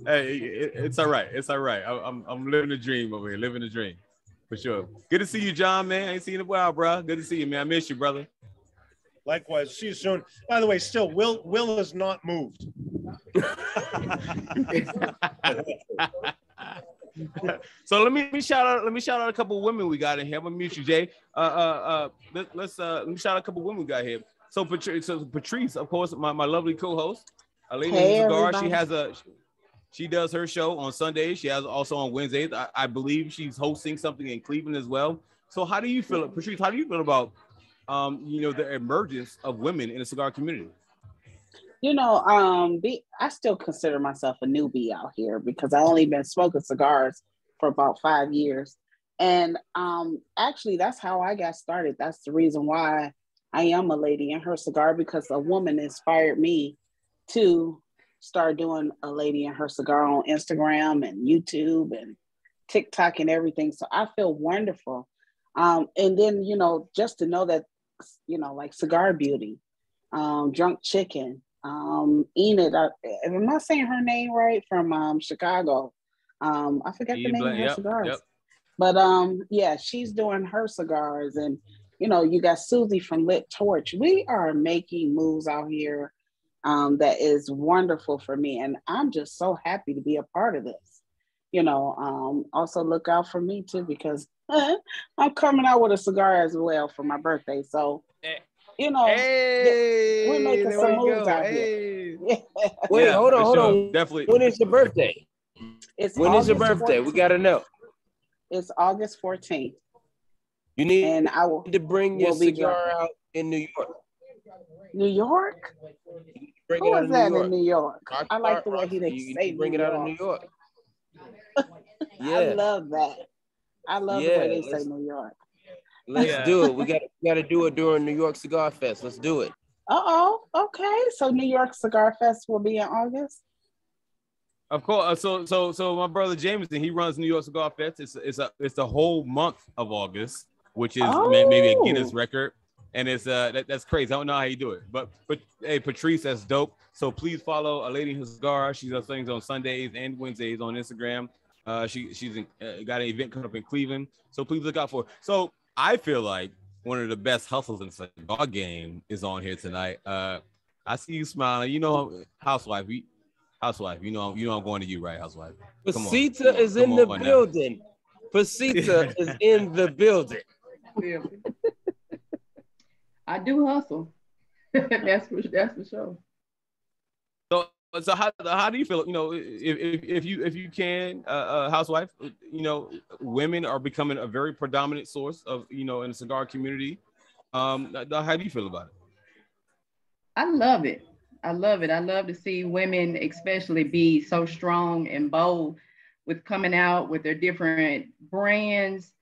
It's all right. It's all right. I'm living a dream over here. Living a dream for sure. Good to see you, John. Man, I ain't seen you in a while, bro. Good to see you, man. I miss you, brother. Likewise. See you soon. By the way, still, Will has not moved. So let me shout out a couple of women we got in here. I'm gonna mute you, Jay. Let me shout out a couple of women we got here. So Patrice, of course, my lovely co-host, a lady in cigar. Everybody. She does her show on Sundays. She has also on Wednesdays. I believe she's hosting something in Cleveland as well. So how do you feel, Patrice? How do you feel about the emergence of women in the cigar community? I still consider myself a newbie out here because I only been smoking cigars for about 5 years. And actually, that's how I got started. That's the reason why I am a lady in her cigar, because a woman inspired me to start doing a lady in her cigar on Instagram and YouTube and TikTok and everything. So I feel wonderful. And then, just to know that, like Cigar Beauty, Drunk Chicken, Enid, am I saying her name right, from Chicago? I forgot the name of her cigars. Yep. But yeah, she's doing her cigars, and you got Susie from Lit Torch. We are making moves out here that is wonderful for me, and I'm just so happy to be a part of this. Also look out for me too, because I'm coming out with a cigar as well for my birthday. So we're making some moves out here. Wait, hold on. Definitely. When is your birthday? When is your birthday? 14th. We gotta know. It's August 14th. You need to bring your cigar out in New York. New York? Who is that in New York? I like the way he say bring it out of New York. Yeah. I love that. I love the way they say New York. Let's do it. We got to do it during New York Cigar Fest. Let's do it. Okay. So New York Cigar Fest will be in August. Of course. So my brother Jameson, he runs New York Cigar Fest. It's the whole month of August, which is maybe a Guinness record. And it's that's crazy. I don't know how you do it, but hey, Patrice, that's dope. So please follow A Lady in Her Cigar. She does things on Sundays and Wednesdays on Instagram. She's got an event coming up in Cleveland, so please look out for her. So I feel like one of the best hustles in the cigar game is on here tonight. I see you smiling. Housewife. You know I'm going to you, right, Housewife? Pasita is in the building. Pasita is in the building. I do hustle. That's for sure. So how do you feel? If you can, Housewife, women are becoming a very predominant source of in the cigar community. How do you feel about it? I love it. I love to see women, especially, be so strong and bold with coming out with their different brands,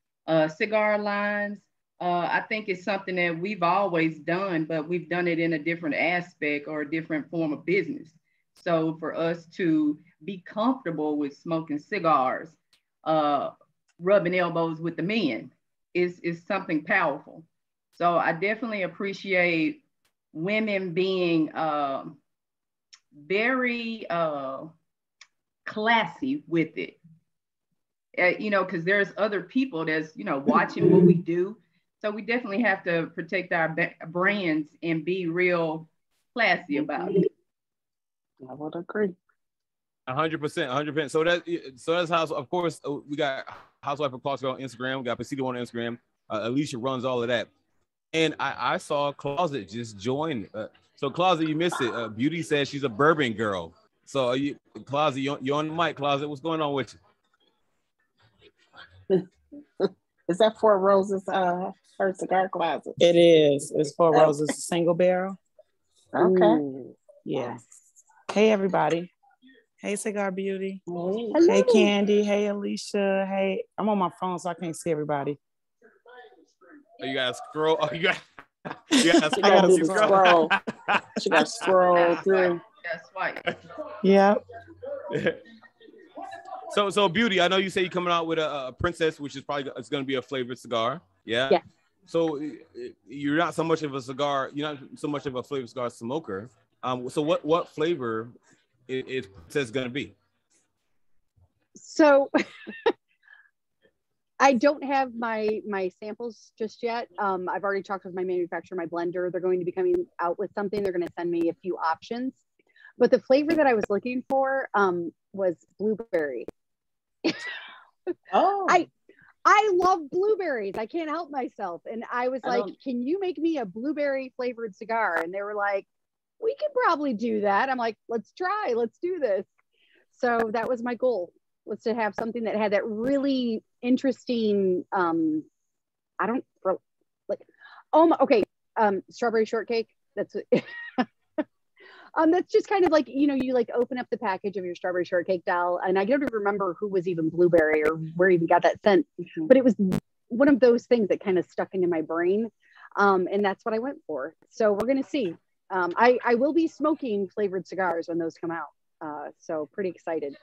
cigar lines. I think it's something that we've always done, but we've done it in a different aspect or a different form of business. So for us to be comfortable with smoking cigars, rubbing elbows with the men is something powerful. So I definitely appreciate women being very classy with it. Because there's other people that's, watching what we do. So we definitely have to protect our brands and be real classy about it. I would agree. 100%. So that's how. Of course, we got Housewife of Closet on Instagram. We got Pasito on Instagram. Alicia runs all of that. And I saw Closet just join. So Closet, you missed it. Beauty says she's a bourbon girl. So Closet, you're on the mic. Closet, what's going on with you? Is that Four Roses? Her cigar closet. It is. It's Four Roses, single barrel. Okay. Ooh, yeah. Hey everybody. Hey Cigar Beauty. Hello. Hey Candy. Hey Alicia. Hey, I'm on my phone so I can't see everybody. Oh, you gotta scroll. Oh, you got. I gotta scroll. She got to scroll through. That's right. Yeah. So Beauty, I know you say you're coming out with a Princess, which is probably it's going to be a flavored cigar. Yeah. Yeah. So you're not so much of a flavored cigar smoker. So what flavor is Princess going to be? So I don't have my samples just yet. I've already talked with my manufacturer, my blender. They're going to be coming out with something. They're going to send me a few options. But the flavor that I was looking for was blueberry. Oh, I love blueberries. I can't help myself. And I was like, can you make me a blueberry flavored cigar? And they were like, we could probably do that. I'm like, let's try, let's do this. So that was my goal, was to have something that had that really interesting, strawberry shortcake. That's that's just kind of like, you like open up the package of your strawberry shortcake doll, and I don't even remember who was even blueberry or where even got that scent, but it was one of those things that kind of stuck into my brain, and that's what I went for. So we're gonna see. I will be smoking flavored cigars when those come out, so pretty excited.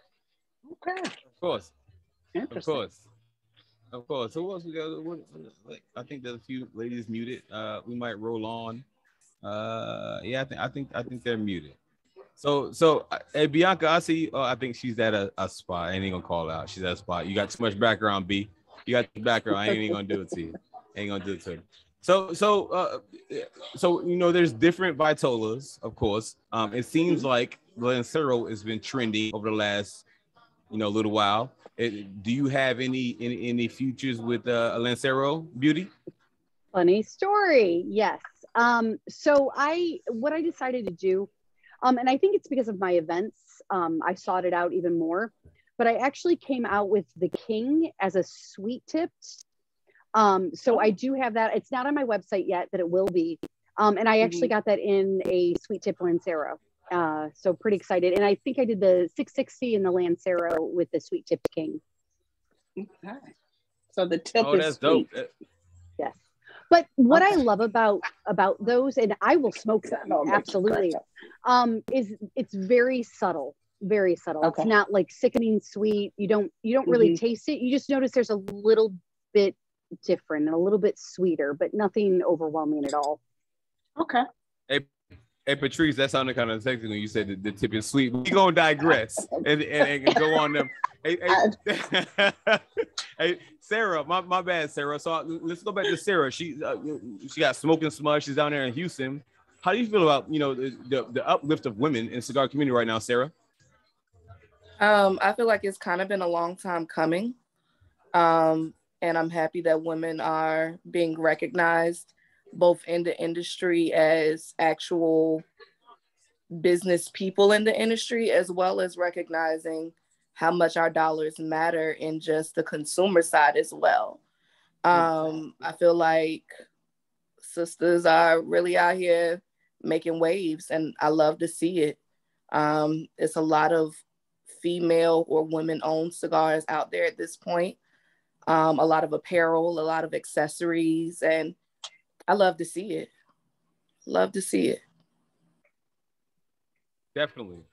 okay. Of course. Interesting. Of course. So what else we got? I think there's a few ladies muted. We might roll on. Yeah, I think they're muted. So hey, Bianca, I see. Oh, I think she's at a spot. I ain't even gonna call her out. She's at a spot. You got too much background, B. You got the background. I ain't even gonna do it to you. Ain't gonna do it to you. So there's different Vitolas, of course. It seems like Lancero has been trending over the last little while. Do you have any futures with Lancero, Beauty? Funny story. Yes. So what I decided to do, and I think it's because of my events, I sought it out even more, but I actually came out with the King as a sweet tipped. So I do have that. It's not on my website yet, but it will be. And I actually got that in a sweet tip Lancero. So pretty excited. And I think I did the 660 and the Lancero with the sweet tipped King. Okay. So the tip is dope. Yes. But what I love about those, and I will smoke them, absolutely, is it's very subtle, very subtle. Okay. It's not like sickening sweet. You don't really taste it. You just notice there's a little bit different and a little bit sweeter, but nothing overwhelming at all. Okay. Hey Patrice, that sounded kind of sexy when you said the tip is sweet. We gonna digress and go on them. Hey, Sarah, my bad, Sarah. So let's go back to Sarah. She got Smoking Smudge. She's down there in Houston. How do you feel about the uplift of women in cigar community right now, Sarah? I feel like it's kind of been a long time coming, and I'm happy that women are being recognized both in the industry as actual business people in the industry, as well as recognizing how much our dollars matter in just the consumer side as well. I feel like sisters are really out here making waves, and I love to see it. It's a lot of female or women-owned cigars out there at this point. A lot of apparel, a lot of accessories, and I love to see it. Love to see it. Definitely.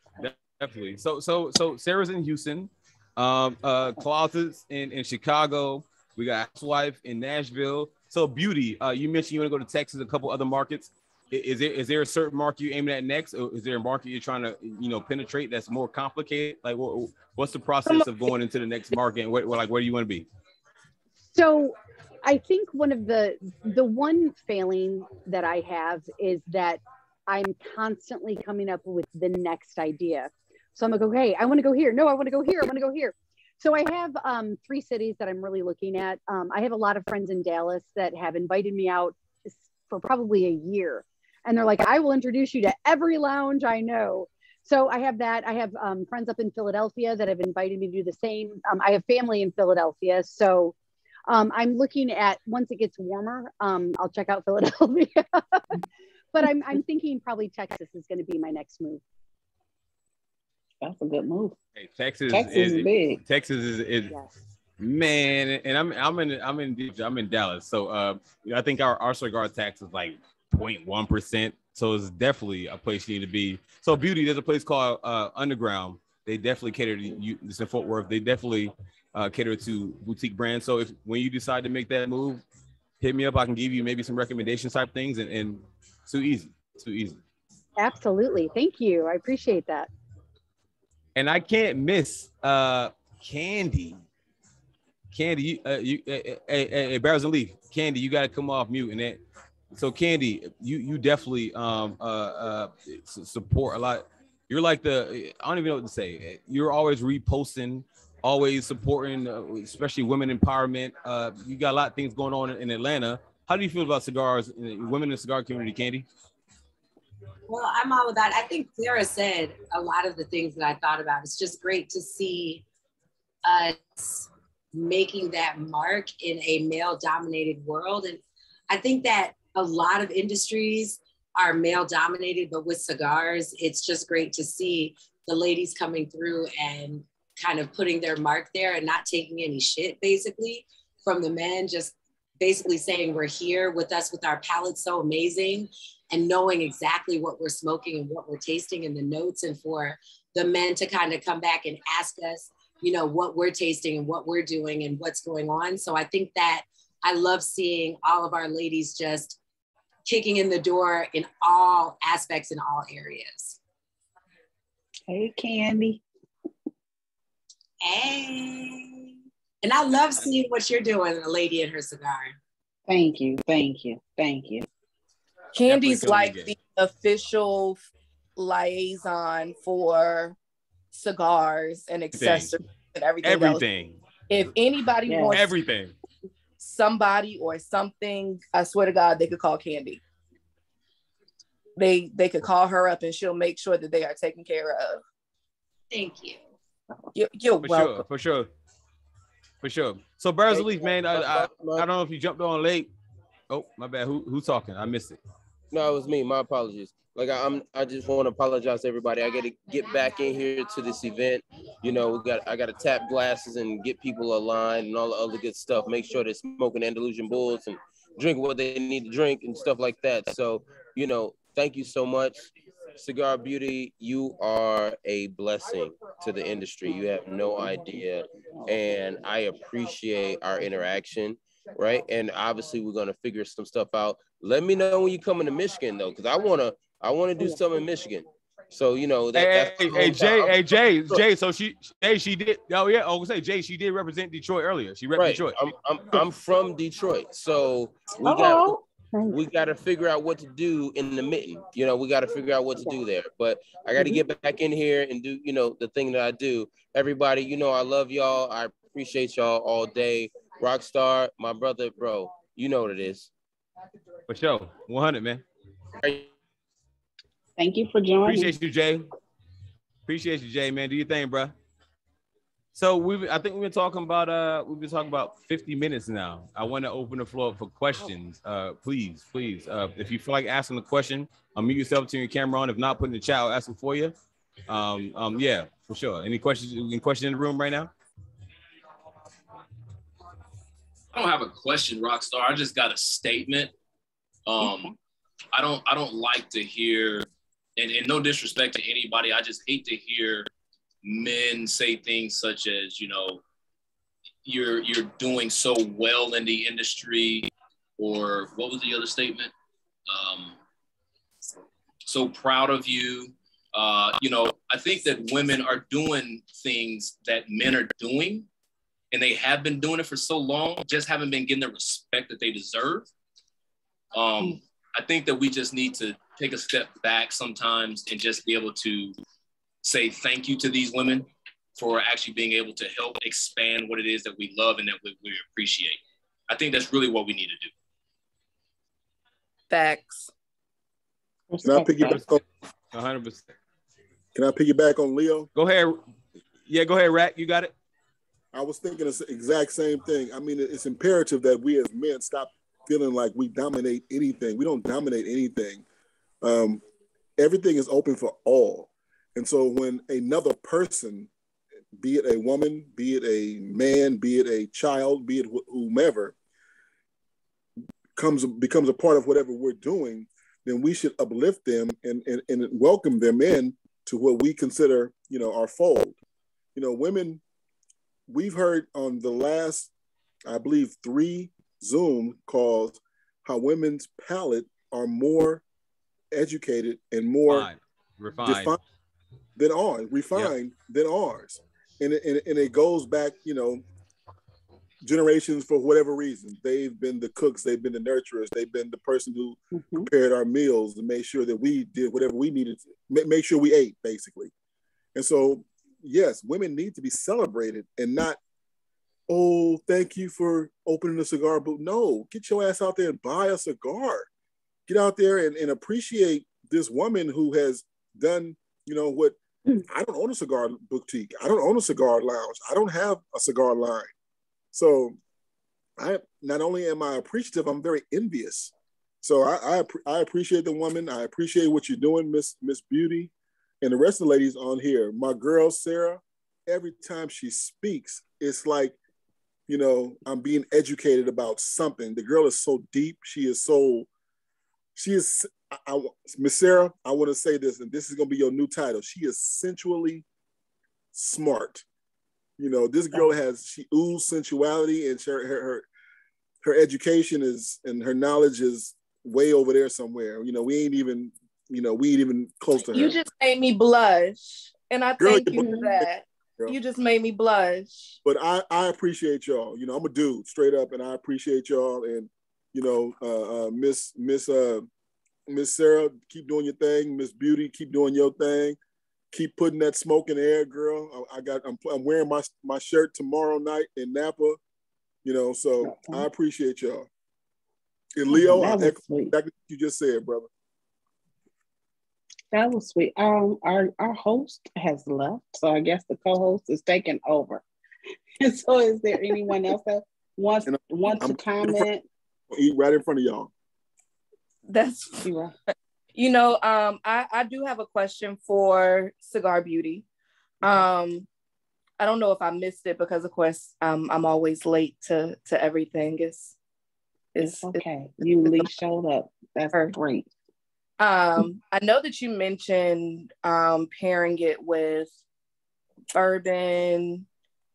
So Sarah's in Houston, Closets in Chicago. We got Housewife in Nashville. So Beauty, you mentioned you want to go to Texas, a couple other markets. Is there a certain market you're aiming at next, or is there a market you're trying to penetrate that's more complicated? Like what's the process of going into the next market, and where do you want to be? So I think one of the one failing that I have is that I'm constantly coming up with the next idea. So I'm like, okay, I want to go here. No, I want to go here. I want to go here. So I have 3 cities that I'm really looking at. I have a lot of friends in Dallas that have invited me out for probably a year. And they're like, I will introduce you to every lounge I know. So I have that. I have friends up in Philadelphia that have invited me to do the same. I have family in Philadelphia. So I'm looking at, once it gets warmer, I'll check out Philadelphia. But I'm thinking probably Texas is going to be my next move. That's a good move. Hey, Texas is big. Texas is yes. Man, and I'm in Dallas, so I think our cigar tax is like 0.1%. So it's definitely a place you need to be. So Beauty, there's a place called Underground. They definitely cater to you. It's in Fort Worth. They definitely cater to boutique brands. So when you decide to make that move, hit me up. I can give you maybe some recommendation type things, and too easy. Absolutely. Thank you. I appreciate that. And I can't miss Candy. Candy, hey, Barrels and Leaf. Candy, you got to come off mute. And that. So Candy, you definitely support a lot. You're like I don't even know what to say. You're always reposting, always supporting, especially women empowerment. You got a lot of things going on in Atlanta. How do you feel about cigars, women in the cigar community, Candy? Well, I'm all about it. I think Sarah said a lot of the things that I thought about. It's just great to see us making that mark in a male-dominated world. And I think that a lot of industries are male-dominated, but with cigars, it's just great to see the ladies coming through and kind of putting their mark there and not taking any shit, basically, from the men, just basically saying we're here with us with our palate so amazing and knowing exactly what we're smoking and what we're tasting and the notes, and for the men to kind of come back and ask us, you know, what we're tasting and what we're doing and what's going on. So I think that I love seeing all of our ladies just kicking in the door in all aspects, in all areas. Hey, Candy. Hey. And I love seeing what you're doing, a lady in her cigar. Thank you, thank you, thank you. Candy's like the official liaison for cigars and accessories and everything else. If anybody wants everything, somebody or something, I swear to God, they could call Candy. They could call her up and she'll make sure that they are taken care of. Thank you. You're welcome. For sure. So Birds of Leaf, man, I don't know if you jumped on late. Oh, my bad. Who's talking? I missed it. No, it was me. My apologies. Like I just want to apologize to everybody. I got to get back in here to this event. You know, I got to tap glasses and get people aligned and all the other good stuff. Make sure they're smoking Andalusian Bulls and drink what they need to drink and stuff like that. So, you know, thank you so much. Cigar Beauty, you are a blessing to the industry. You have no idea. And I appreciate our interaction, right? And obviously we're going to figure some stuff out. Let me know when you come into Michigan though, because I want to do something in Michigan. So, you know, Jay, so she did. Oh yeah, I was gonna say Jay, she did represent Detroit earlier. She represented Detroit. I'm from Detroit, so we got to figure out what to do in the mitten. You know, we got to figure out what to do there. But I got to get back in here and do, you know, the thing that I do. Everybody, you know, I love y'all. I appreciate y'all all day. Rockstar, my brother, bro, you know what it is. For sure, 100, man. Thank you for joining. Appreciate you, Jay, man. Do your thing, bro. So I think we've been talking about 50 minutes now. I want to open the floor up for questions. Please. If you feel like asking a question, unmute yourself, turn your camera on. If not, put in the chat, I'll ask them for you. Yeah, for sure. Any questions in the room right now? I don't have a question, Rockstar. I just got a statement. I don't like to hear, and no disrespect to anybody, I just hate to hear men say things such as, you know, you're doing so well in the industry, or what was the other statement? So proud of you. You know, I think that women are doing things that men are doing, and they have been doing it for so long, just haven't been getting the respect that they deserve. I think that we just need to take a step back sometimes and just be able to say thank you to these women for actually being able to help expand what it is that we love and that we appreciate. I think that's really what we need to do. Facts. Can I piggyback on 100%? Can I piggyback on Leo? Go ahead. Yeah, go ahead, Rack. You got it. I was thinking the exact same thing. I mean, it's imperative that we as men stop feeling like we dominate anything. We don't dominate anything. Everything is open for all. And so when another person, be it a woman, be it a man, be it a child, be it whomever, becomes a part of whatever we're doing, then we should uplift them and welcome them in to what we consider, you know, our fold. You know, women, we've heard on the last, I believe, 3 Zoom calls how women's palate are more educated and more refined than ours, and it goes back, you know, generations for whatever reason. They've been the cooks, they've been the nurturers, they've been the person who prepared our meals and made sure that we did whatever we needed to make sure we ate, basically. And so, yes, women need to be celebrated and not, oh, thank you for opening a cigar booth. No, get your ass out there and buy a cigar. Get out there and appreciate this woman who has done, you know, what I don't own a cigar boutique. I don't own a cigar lounge. I don't have a cigar line. So I not only am I appreciative, I'm very envious. So I appreciate the woman. I appreciate what you're doing, Miss Beauty, and the rest of the ladies on here. My girl, Sarah, every time she speaks, it's like, you know, I'm being educated about something. The girl is so deep. Miss Sarah, I want to say this, and this is going to be your new title. She is sensually smart. You know, this girl she oozes sensuality, and her education is, and her knowledge is way over there somewhere. You know, we ain't even close to her. You just made me blush, and I thank you for that. Girl. You just made me blush. But I appreciate y'all. You know, I'm a dude, straight up, and I appreciate y'all. And you know, Miss Sarah, keep doing your thing. Miss Beauty, keep doing your thing. Keep putting that smoke in the air, girl. I'm wearing my shirt tomorrow night in Napa. You know, so I appreciate y'all. And Leo, I echo exactly what you just said, brother. That was sweet. Our host has left, so I guess the co-host is taking over. And so, is there anyone else that wants to comment? Eat right in front of y'all. That's, you know, I do have a question for Cigar Beauty. I don't know if I missed it because, of course, I'm always late to everything. It's okay. You at least showed up. That's great. I know that you mentioned pairing it with bourbon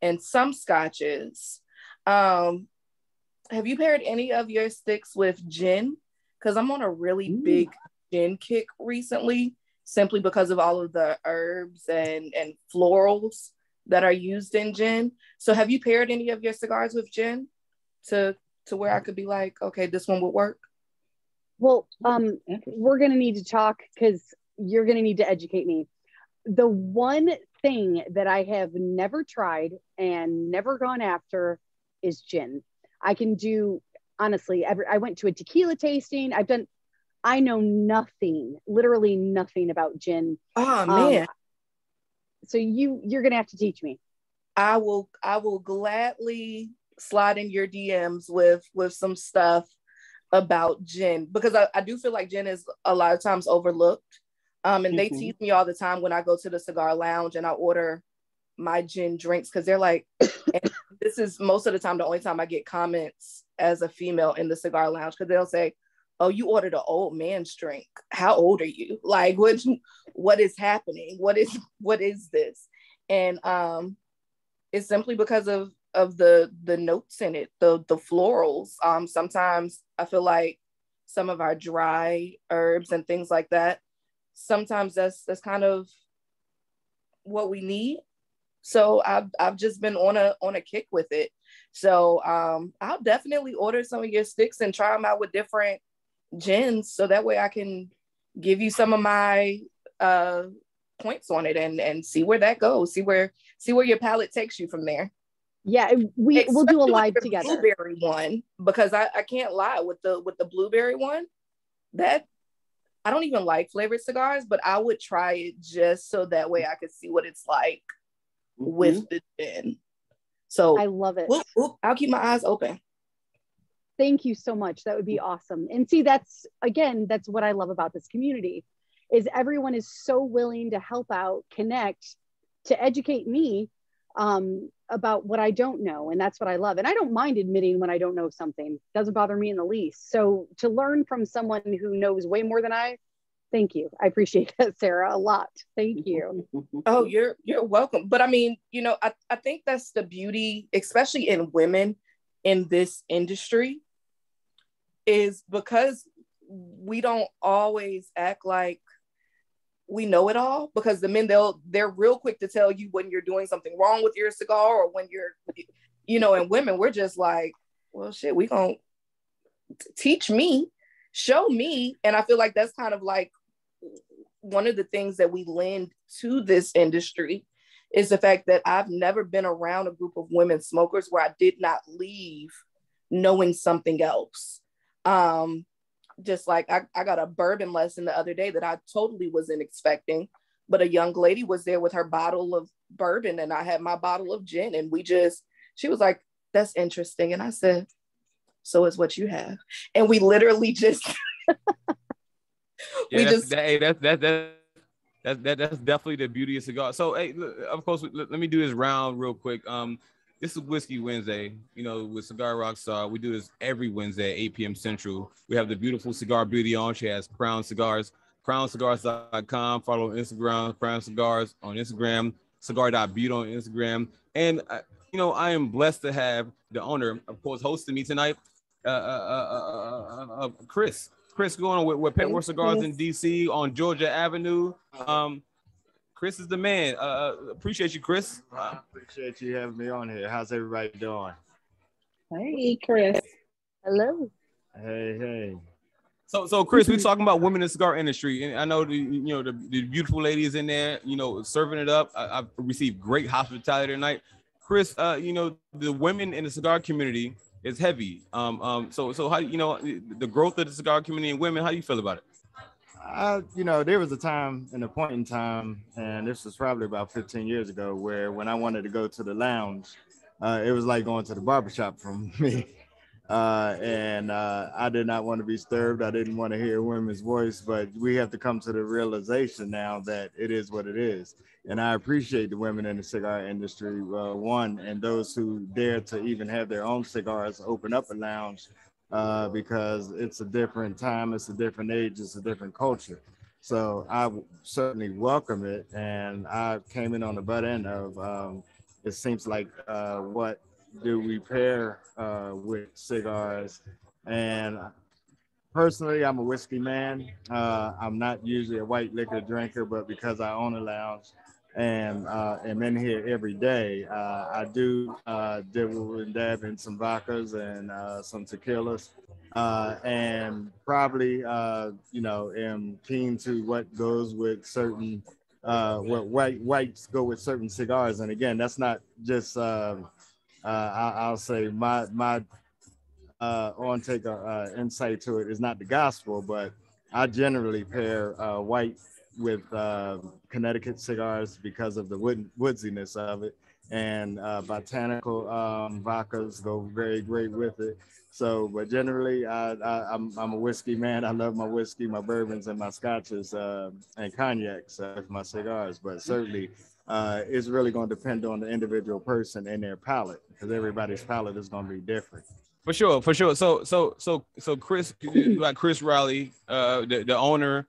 and some scotches. Have you paired any of your sticks with gin? Because I'm on a really big gin kick recently, simply because of all of the herbs and florals that are used in gin. So have you paired any of your cigars with gin to where I could be like, okay, this one would work? Well, we're going to need to talk because you're going to need to educate me. The one thing that I have never tried and never gone after is gin. I can do, honestly, I went to a tequila tasting. I know nothing, literally nothing about gin. Oh, man. So you're going to have to teach me. I will gladly slide in your DMs with some stuff about gin, because I do feel like gin is a lot of times overlooked. And they tease me all the time when I go to the cigar lounge and I order my gin drinks, because they're like, and this is most of the time the only time I get comments as a female in the cigar lounge, because they'll say, oh, you ordered an old man's drink. How old are you? Like, what is happening? What is this? And it's simply because of the notes in it, the florals. Sometimes I feel like some of our dry herbs and things like that, sometimes that's kind of what we need. So I've just been on a kick with it. So I'll definitely order some of your sticks and try them out with different gins, so that way I can give you some of my points on it and see where that goes. See where your palate takes you from there. Yeah, we'll do a live together. Blueberry one, because I can't lie, with the blueberry one, that I don't even like flavored cigars, but I would try it just so that way I could see what it's like with the gin. So I love it. I'll keep my eyes open. Thank you so much. That would be awesome. And see, that's what I love about this community, is everyone is so willing to help out, connect, to educate me about what I don't know. And that's what I love. And I don't mind admitting when I don't know something. It doesn't bother me in the least. So to learn from someone who knows way more than thank you. I appreciate that, Sarah, a lot. Thank you. Oh, you're welcome. But I mean, you know, I think that's the beauty, especially in women in this industry, is because we don't always act like we know it all, because the men, they're real quick to tell you when you're doing something wrong with your cigar, or when you know, and women, we're just like, well, shit, we gonna teach me, show me. And I feel like that's kind of like one of the things that we lend to this industry is the fact that I've never been around a group of women smokers where I did not leave knowing something else. Just like I got a bourbon lesson the other day that I totally wasn't expecting, but a young lady was there with her bottle of bourbon and I had my bottle of gin, and she was like, that's interesting. And I said, so is what you have. And we literally just, that's definitely the beauty of cigar. So, hey, look, of course, let me do this round real quick. This is Whiskey Wednesday, you know, with Cigar Rockstar. We do this every Wednesday at 8 p.m. Central. We have the beautiful Cigar Beauty on. She has Crown Cigars, crowncigars.com. Follow on Instagram, Crown Cigars on Instagram, cigar.beauty on Instagram. And, you know, I am blessed to have the owner, of course, hosting me tonight, Chris. Chris going on with Petworth Cigars in D.C. on Georgia Avenue. Chris is the man. Appreciate you, Chris. Appreciate you having me on here. How's everybody doing? Hey, Chris. Hello. Hey. So Chris, we're talking about women in the cigar industry, and I know the beautiful ladies in there, you know, serving it up. I've received great hospitality tonight. Chris, you know, the women in the cigar community is heavy. So how, you know, the growth of the cigar community and women, how do you feel about it? You know, there was a time and a point in time, and this was probably about 15 years ago, where when I wanted to go to the lounge, it was like going to the barbershop for me. And I did not want to be disturbed. I didn't want to hear women's voice, but we have to come to the realization now that it is what it is. And I appreciate the women in the cigar industry, one, and those who dare to even have their own cigars open up a lounge. Because it's a different time, it's a different age, it's a different culture. So I certainly welcome it. And I came in on the butt end of, it seems like what do we pair with cigars? And personally, I'm a whiskey man. I'm not usually a white liquor drinker, but because I own a lounge and am in here every day, I do dibble and dab in some vodkas and some tequilas, and probably you know, am keen to what goes with certain what whites go with certain cigars. And again, that's not just I'll say my on take insight to it is not the gospel, but I generally pair white with Connecticut cigars because of the woodsiness of it, and botanical vodkas go very great with it. So, but generally, I'm a whiskey man. I love my whiskey, my bourbons, and my scotches and cognacs with my cigars. But certainly, it's really going to depend on the individual person and their palate, because everybody's palate is going to be different. For sure. So Chris, like Chris Riley, the owner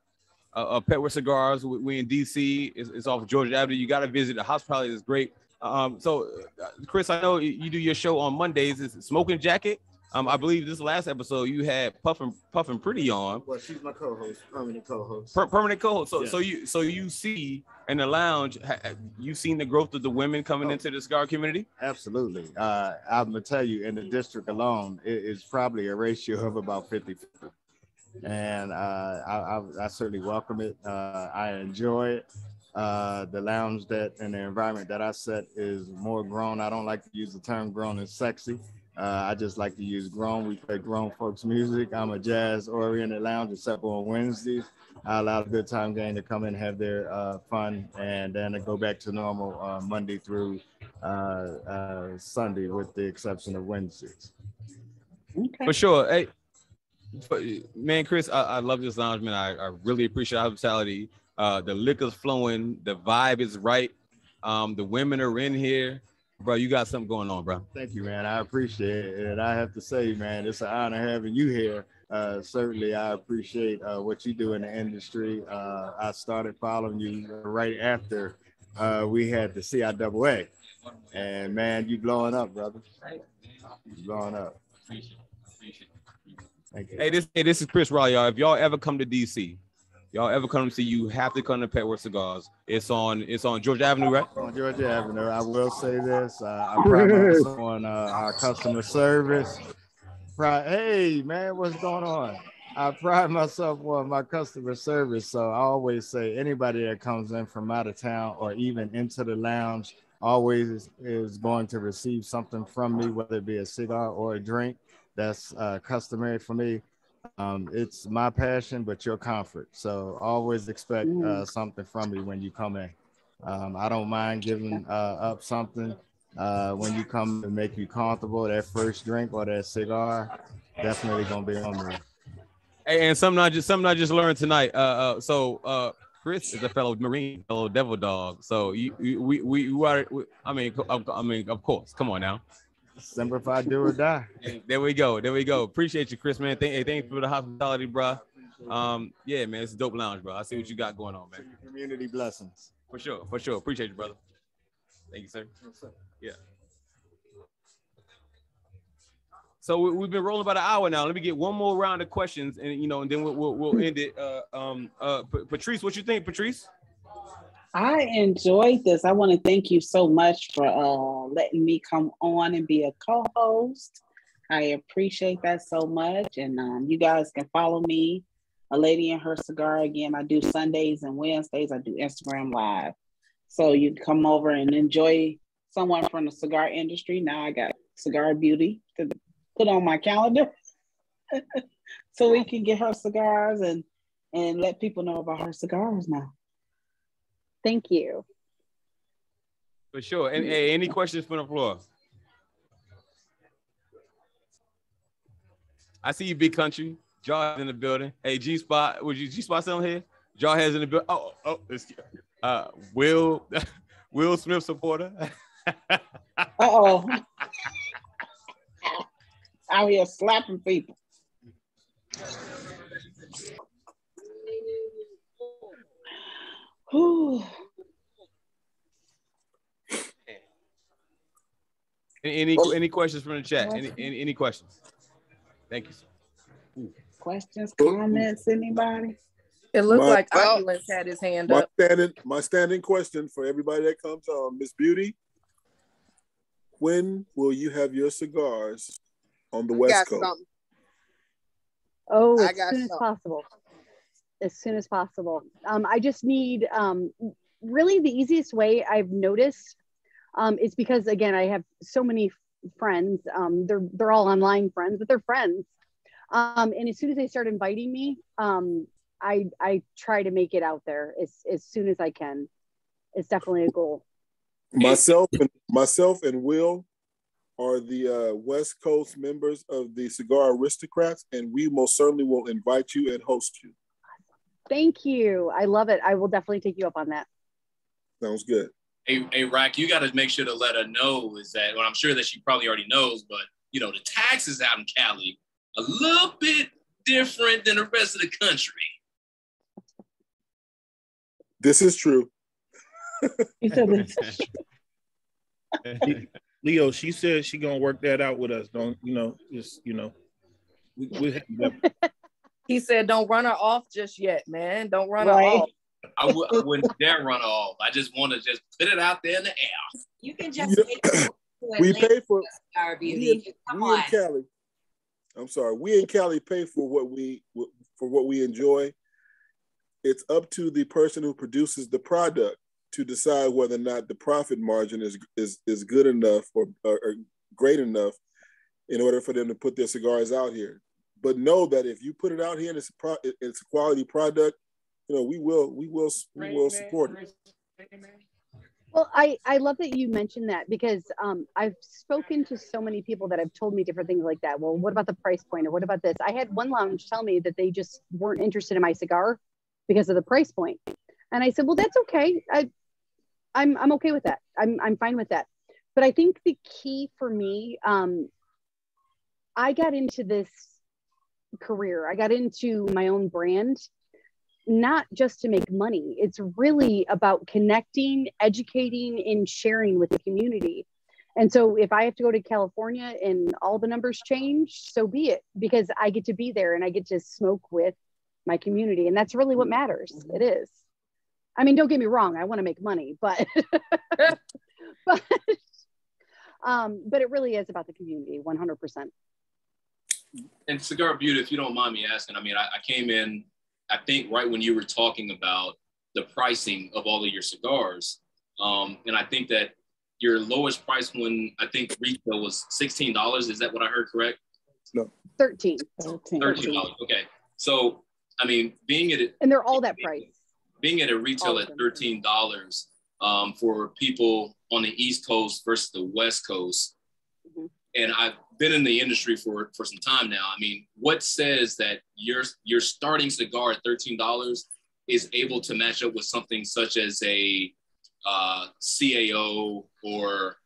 of Petworth Cigars, we in DC. It's off of Georgia Avenue. You got to visit. The hospitality is great. So Chris, I know you do your show on Mondays. It's Smoking Jacket. I believe this last episode you had Puffin Pretty on. Well, she's my co-host, permanent co-host. Permanent co-host. So yeah. so you see in the lounge, you've seen the growth of the women coming into the cigar community? Absolutely. I'm gonna tell you, in the district alone, it is probably a ratio of about 50-50. And I certainly welcome it. I enjoy it. The lounge and the environment that I set is more grown. I don't like to use the term grown and sexy. I just like to use grown. We play grown folks music. I'm a jazz-oriented lounge, except on Wednesdays. I allow the Good Time Gang to come in and have their fun, and then I go back to normal Monday through Sunday, with the exception of Wednesdays. Okay. For sure. Hey, man, Chris, I love this lounge, man. I really appreciate the hospitality. The liquor's flowing. The vibe is right. The women are in here. Bro, you got something going on, bro. Thank you, man. I appreciate it. And I have to say, man, it's an honor having you here. Certainly, I appreciate what you do in the industry. I started following you right after we had the CIAA. And, man, you blowing up, brother. You blowing up. Thank you. Hey, this is Chris Riley, y'all. If y'all ever come to DC, y'all ever come to see, you have to come to Petworth Cigars. It's on Georgia Avenue, right? On Georgia Avenue. I will say this. I pride myself on our customer service. Hey, man, what's going on? I pride myself on my customer service. So I always say anybody that comes in from out of town or even into the lounge always is going to receive something from me, whether it be a cigar or a drink. That's customary for me. It's my passion, but your comfort. So always expect something from me when you come in. I don't mind giving up something when you come to make you comfortable. That first drink or that cigar, definitely gonna be on me. Hey, and something I just learned tonight. Chris is a fellow Marine, fellow Devil Dog. So I mean, of course. Come on now. Semper Fi, do or die. There we go. Appreciate you, Chris, man. Thanks for the hospitality, bro. Yeah, man, it's a dope lounge, bro. I see what you got going on, man. Community blessings. For sure. Appreciate you, brother. Thank you, sir. Yeah. So we've been rolling about an hour now. Let me get one more round of questions, and and then we'll end it. Patrice, what you think, Patrice? I enjoyed this. I want to thank you so much for letting me come on and be a co-host. I appreciate that so much. And you guys can follow me, A Lady and Her Cigar. Again, I do Sundays and Wednesdays. I do Instagram Live. So you can come over and enjoy someone from the cigar industry. Now I got Cigar Beauty to put on my calendar so we can get her cigars and let people know about her cigars now. Thank you. For sure. And hey, any questions from the floor? I see you, Big Country. Jaw in the building. Hey, G-Spot. Was you G-Spot still here? Jaw has in the building. It's Will Smith supporter. Out here slapping people. Any questions from the chat? Any questions? Thank you, sir. Questions, comments, anybody? It looked like Opulence had his hand up. My standing question for everybody that comes on, Miss Beauty, when will you have your cigars on the West Coast? Something. As soon as possible. As soon as possible. I just need, really the easiest way I've noticed is because, again, I have so many friends. They're all online friends, but they're friends. And as soon as they start inviting me, I try to make it out there as soon as I can. It's definitely a goal. Myself and Will are the West Coast members of the Cigar Aristocrats, and we most certainly will invite you and host you. Thank you. I love it. I will definitely take you up on that. Sounds good. Hey, Rack, you got to make sure to let her know is that, well, I'm sure that she probably already knows, but, the taxes out in Cali, a little bit different than the rest of the country. This is true. Leo, she said she gonna work that out with us. Don't we He said, "Don't run her off just yet, man. Don't run her off." I wouldn't dare run her off. I just want to just put it out there in the air. You can just we pay for our beauty. We in Cali. I'm sorry. We in Cali pay for what we enjoy. It's up to the person who produces the product to decide whether or not the profit margin is good enough or great enough in order for them to put their cigars out here. But know that if you put it out here and it's a quality product, we will support it. Well, I love that you mentioned that because I've spoken to so many people that have told me different things like that. Well, what about the price point, or what about this? I had one lounge tell me that they just weren't interested in my cigar because of the price point. And I said, well, that's okay. I'm okay with that. I'm fine with that. But I think the key for me, I got into this career. I got into my own brand, not just to make money. It's really about connecting, educating, and sharing with the community. And so if I have to go to California and all the numbers change, so be it, because I get to be there and I get to smoke with my community. And that's really what matters. It is. I mean, don't get me wrong. I want to make money, but, but it really is about the community, 100%. And Cigar Beauty, if you don't mind me asking, I mean, I came in, I think right when you were talking about the pricing of all of your cigars. And I think that your lowest price when I think retail was $16. Is that what I heard correct? No. $13. $13. Okay. So, I mean, being at it, and they're all that price. Being at a retail at $13 for people on the East Coast versus the West Coast. Mm-hmm. And I've been in the industry for some time now. I mean, what says that your starting cigar at $13 is able to match up with something such as a CAO or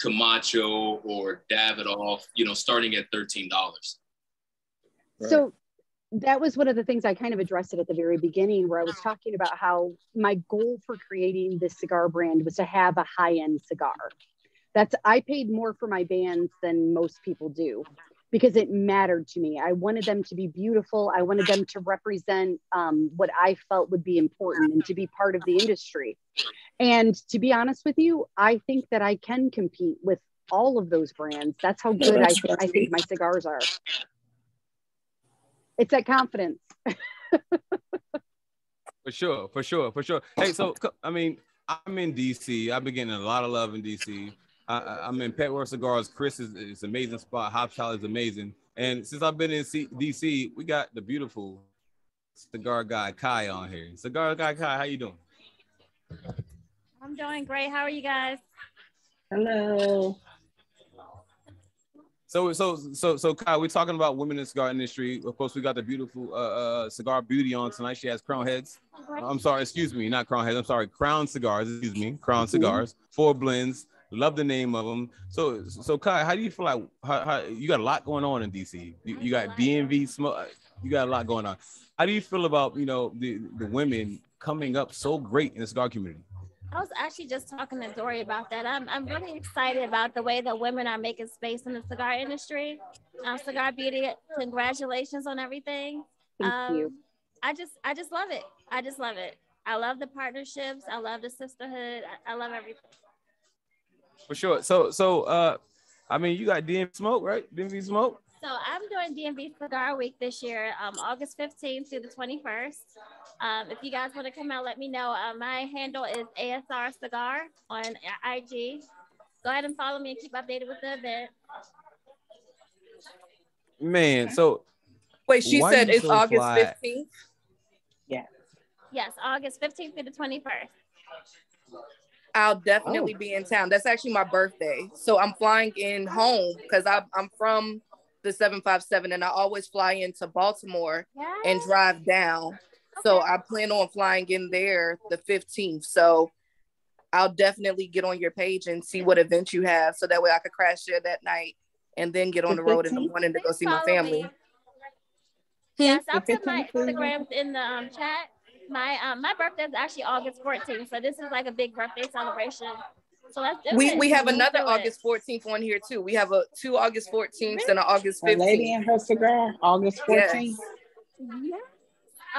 Camacho or Davidoff, you know, starting at $13? Right. So that was one of the things I kind of addressed it at the very beginning, where I was talking about how my goal for creating this cigar brand was to have a high-end cigar. I paid more for my bands than most people do because it mattered to me. I wanted them to be beautiful. I wanted them to represent what I felt would be important and to be part of the industry. And to be honest with you, I think that I can compete with all of those brands. That's how good I think my cigars are. It's that confidence. For sure. Hey, so, I mean, I'm in DC. I've been getting a lot of love in DC. I'm in Petworth Cigars. Chris is an amazing spot. Hopshot is amazing. And since I've been in DC, we got the beautiful cigar guy Kai on here. Cigar guy Kai, how you doing? I'm doing great. How are you guys? Hello. So Kai, we're talking about women in the cigar industry. Of course, we got the beautiful Cigar Beauty on tonight. She has Crown Heads. I'm sorry, excuse me, not Crown Heads. I'm sorry, Crown Cigars. Excuse me, Crown Cigars. 4 blends. Love the name of them. So Kai, how do you feel like how you got a lot going on in DC? You got DMV smoke. You got a lot going on. How do you feel about, you know, the women coming up so great in the cigar community? I was actually just talking to Dory about that. I'm really excited about the way that women are making space in the cigar industry. Cigar Beauty, congratulations on everything. Thank you. I just love it. I just love it. I love the partnerships. I love the sisterhood. I love everything. For sure. So I mean, you got DMV Smoke, right? DMV Smoke. So I'm doing DMV Cigar Week this year, August 15th through the 21st. If you guys want to come out, let me know. My handle is ASR Cigar on IG. Go ahead and follow me and keep updated with the event. Man, so wait, she said it's August 15th? Yeah. Yes, August 15th through the 21st. I'll definitely be in town. That's actually my birthday. So I'm flying in home because I'm from the 757 and I always fly into Baltimore and drive down. Okay. So I plan on flying in there the 15th. So I'll definitely get on your page and see what events you have so that way I could crash there that night and then get on the road in the morning to go see my family. Yes, I'll put my Instagrams in the chat. My birthday is actually August 14th, so this is like a big birthday celebration. So let's do it. We have another August 14th on here too. We have two August 14th and an August 15th. A lady and her cigar, August 14th. Yes.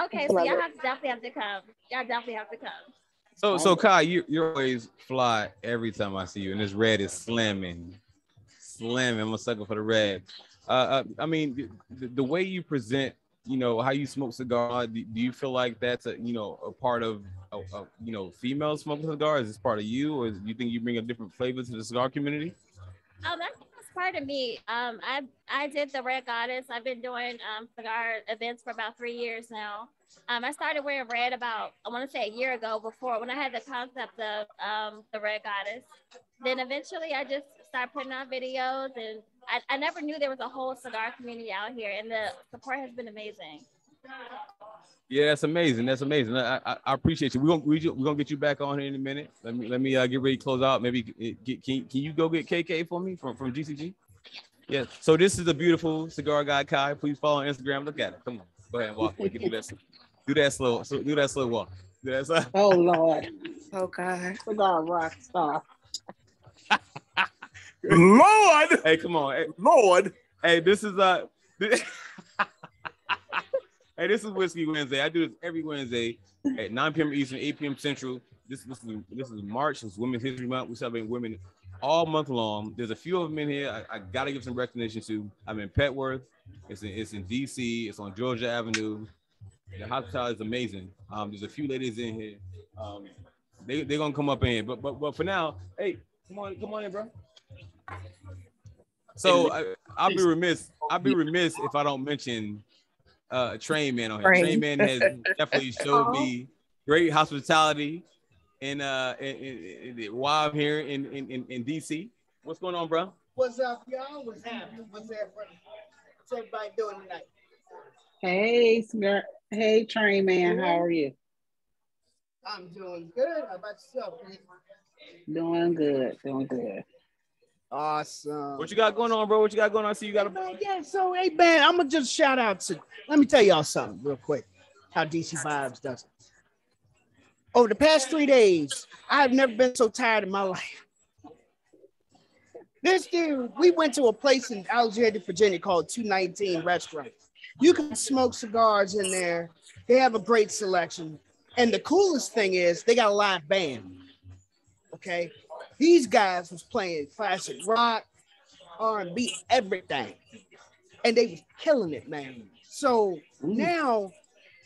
Okay, so y'all definitely have to come. Y'all definitely have to come. So Kai, you're always fly every time I see you, and this red is slamming. I'm a sucker for the red. I mean, the way you present, you know, how you smoke cigar, do you feel like that's a part of female smoking cigars? Is this part of you, or do you think you bring a different flavor to the cigar community? That's part of me. I did the Red Goddess. I've been doing cigar events for about 3 years now. I started wearing red about, I want to say, a year ago, before when I had the concept of the Red Goddess. Then eventually I just started putting out videos, and I never knew there was a whole cigar community out here, and the support has been amazing. Yeah, that's amazing. I appreciate you. We're gonna get you back on here in a minute. Let me get ready to close out. Maybe can you go get KK for me from GCG? Yeah. So this is a beautiful cigar guy, Kai. Please follow on Instagram. Look at it. Come on. Go ahead and walk. We can do that. Do that slow. So do that slow walk. Do that slow. Oh Lord. Oh God. Cigar Rockstar. Lord. Hey, come on. Hey, Lord. Hey, this is Hey, this is Whiskey Wednesday. I do this every Wednesday at 9 p.m. Eastern, 8 p.m. Central. This is March. It's Women's History Month. We celebrate women all month long. There's a few of them in here. I gotta give some recognition to. I'm in Petworth. It's in D.C. It's on Georgia Avenue. The hospitality is amazing. There's a few ladies in here. They're gonna come up in here. But for now, hey, come on in, bro. So I'll be remiss if I don't mention Train Man on here. Train Man has definitely showed me great hospitality and while I'm here in DC. What's going on, bro? What's up, y'all? What's happening? What's everybody doing tonight? Hey, hey, Train Man, how are you? I'm doing good. How about yourself, man? Doing good. Awesome. What you got going on, bro? What you got going on? I see you got a yeah. So, hey, man, I'm gonna just shout out to. Let me tell y'all something real quick. How DC Vibes does it. Over the past 3 days, I've never been so tired in my life. This dude, we went to a place in Alexandria, Virginia called 219 Restaurant. You can smoke cigars in there. They have a great selection. And the coolest thing is they got a live band. Okay. These guys was playing classic rock, R&B, everything. And they was killing it, man. So now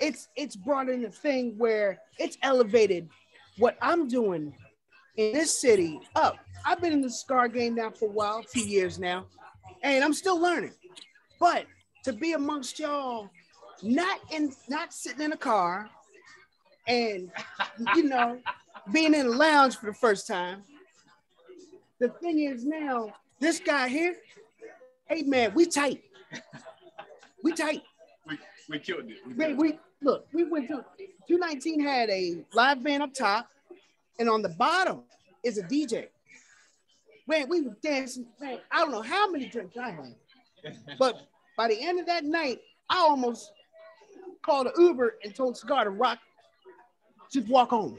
it's brought in a thing where it's elevated what I'm doing in this city up. I've been in the cigar game now for a while, a few years now, and I'm still learning. But to be amongst y'all, not sitting in a car and, being in a lounge for the first time. The thing is now, this guy here, hey man, we tight. We tight. We killed it. We went to 219 had a live band up top, and on the bottom is a DJ. Man, we were dancing. Man, I don't know how many drinks I had, but by the end of that night, I almost called an Uber and told Cigar to rock, just walk home.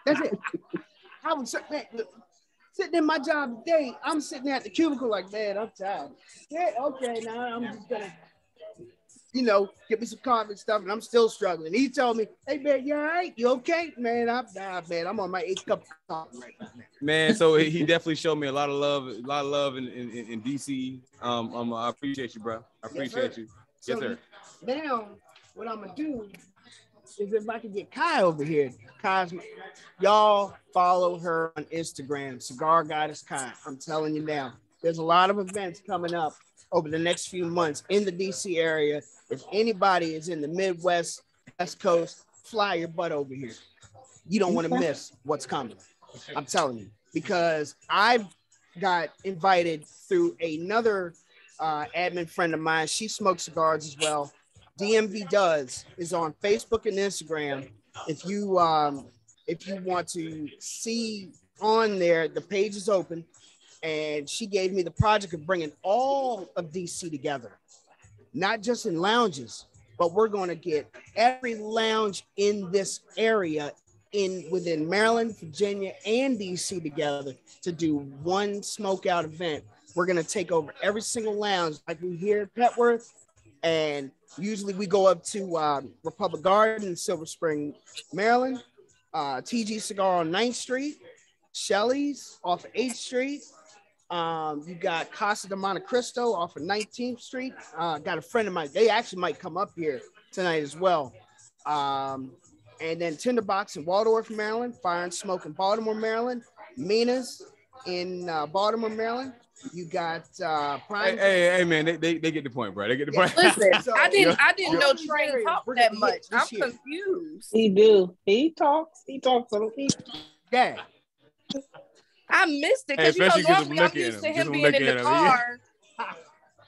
That's it. I was sitting in my job today. I'm sitting there at the cubicle like, man, I'm tired. Yeah, okay, now I'm just gonna, get me some coffee and stuff, and I'm still struggling. He told me, hey man, you all right? You okay? Man, I'm on my 8th cup of coffee right now. Man, so he definitely showed me a lot of love in DC. I appreciate you, bro. I appreciate you. Yes, So sir. now, what I'm gonna do is if I can get Kai over here. Y'all follow her on Instagram, Cigar Goddess Kai. I'm telling you now, there's a lot of events coming up over the next few months in the DC area. If anybody is in the Midwest, West Coast, fly your butt over here. You don't want to miss what's coming. I'm telling you, because I've got invited through another admin friend of mine. She smokes cigars as well. DMV Does is on Facebook and Instagram. If you want to see on there, the page is open, and she gave me the project of bringing all of DC together, not just in lounges, but we're going to get every lounge in this area within Maryland, Virginia, and DC together to do one smoke out event. We're going to take over every single lounge like we hear at Petworth, and usually we go up to Republic Garden in Silver Spring, Maryland, TG Cigar on 9th Street, Shelley's off of 8th Street. You got Casa de Monte Cristo off of 19th Street. Got a friend of mine. They actually might come up here tonight as well. And then Tinderbox in Waldorf, Maryland, Fire and Smoke in Baltimore, Maryland, Mina's in Baltimore, Maryland. You got Prime. Hey, man, they get the point, bro. They get the point. Listen, I didn't know Train talked that much. I'm confused. He do. He talks a little. Yeah. I missed it because normally I'm used to him being in the car.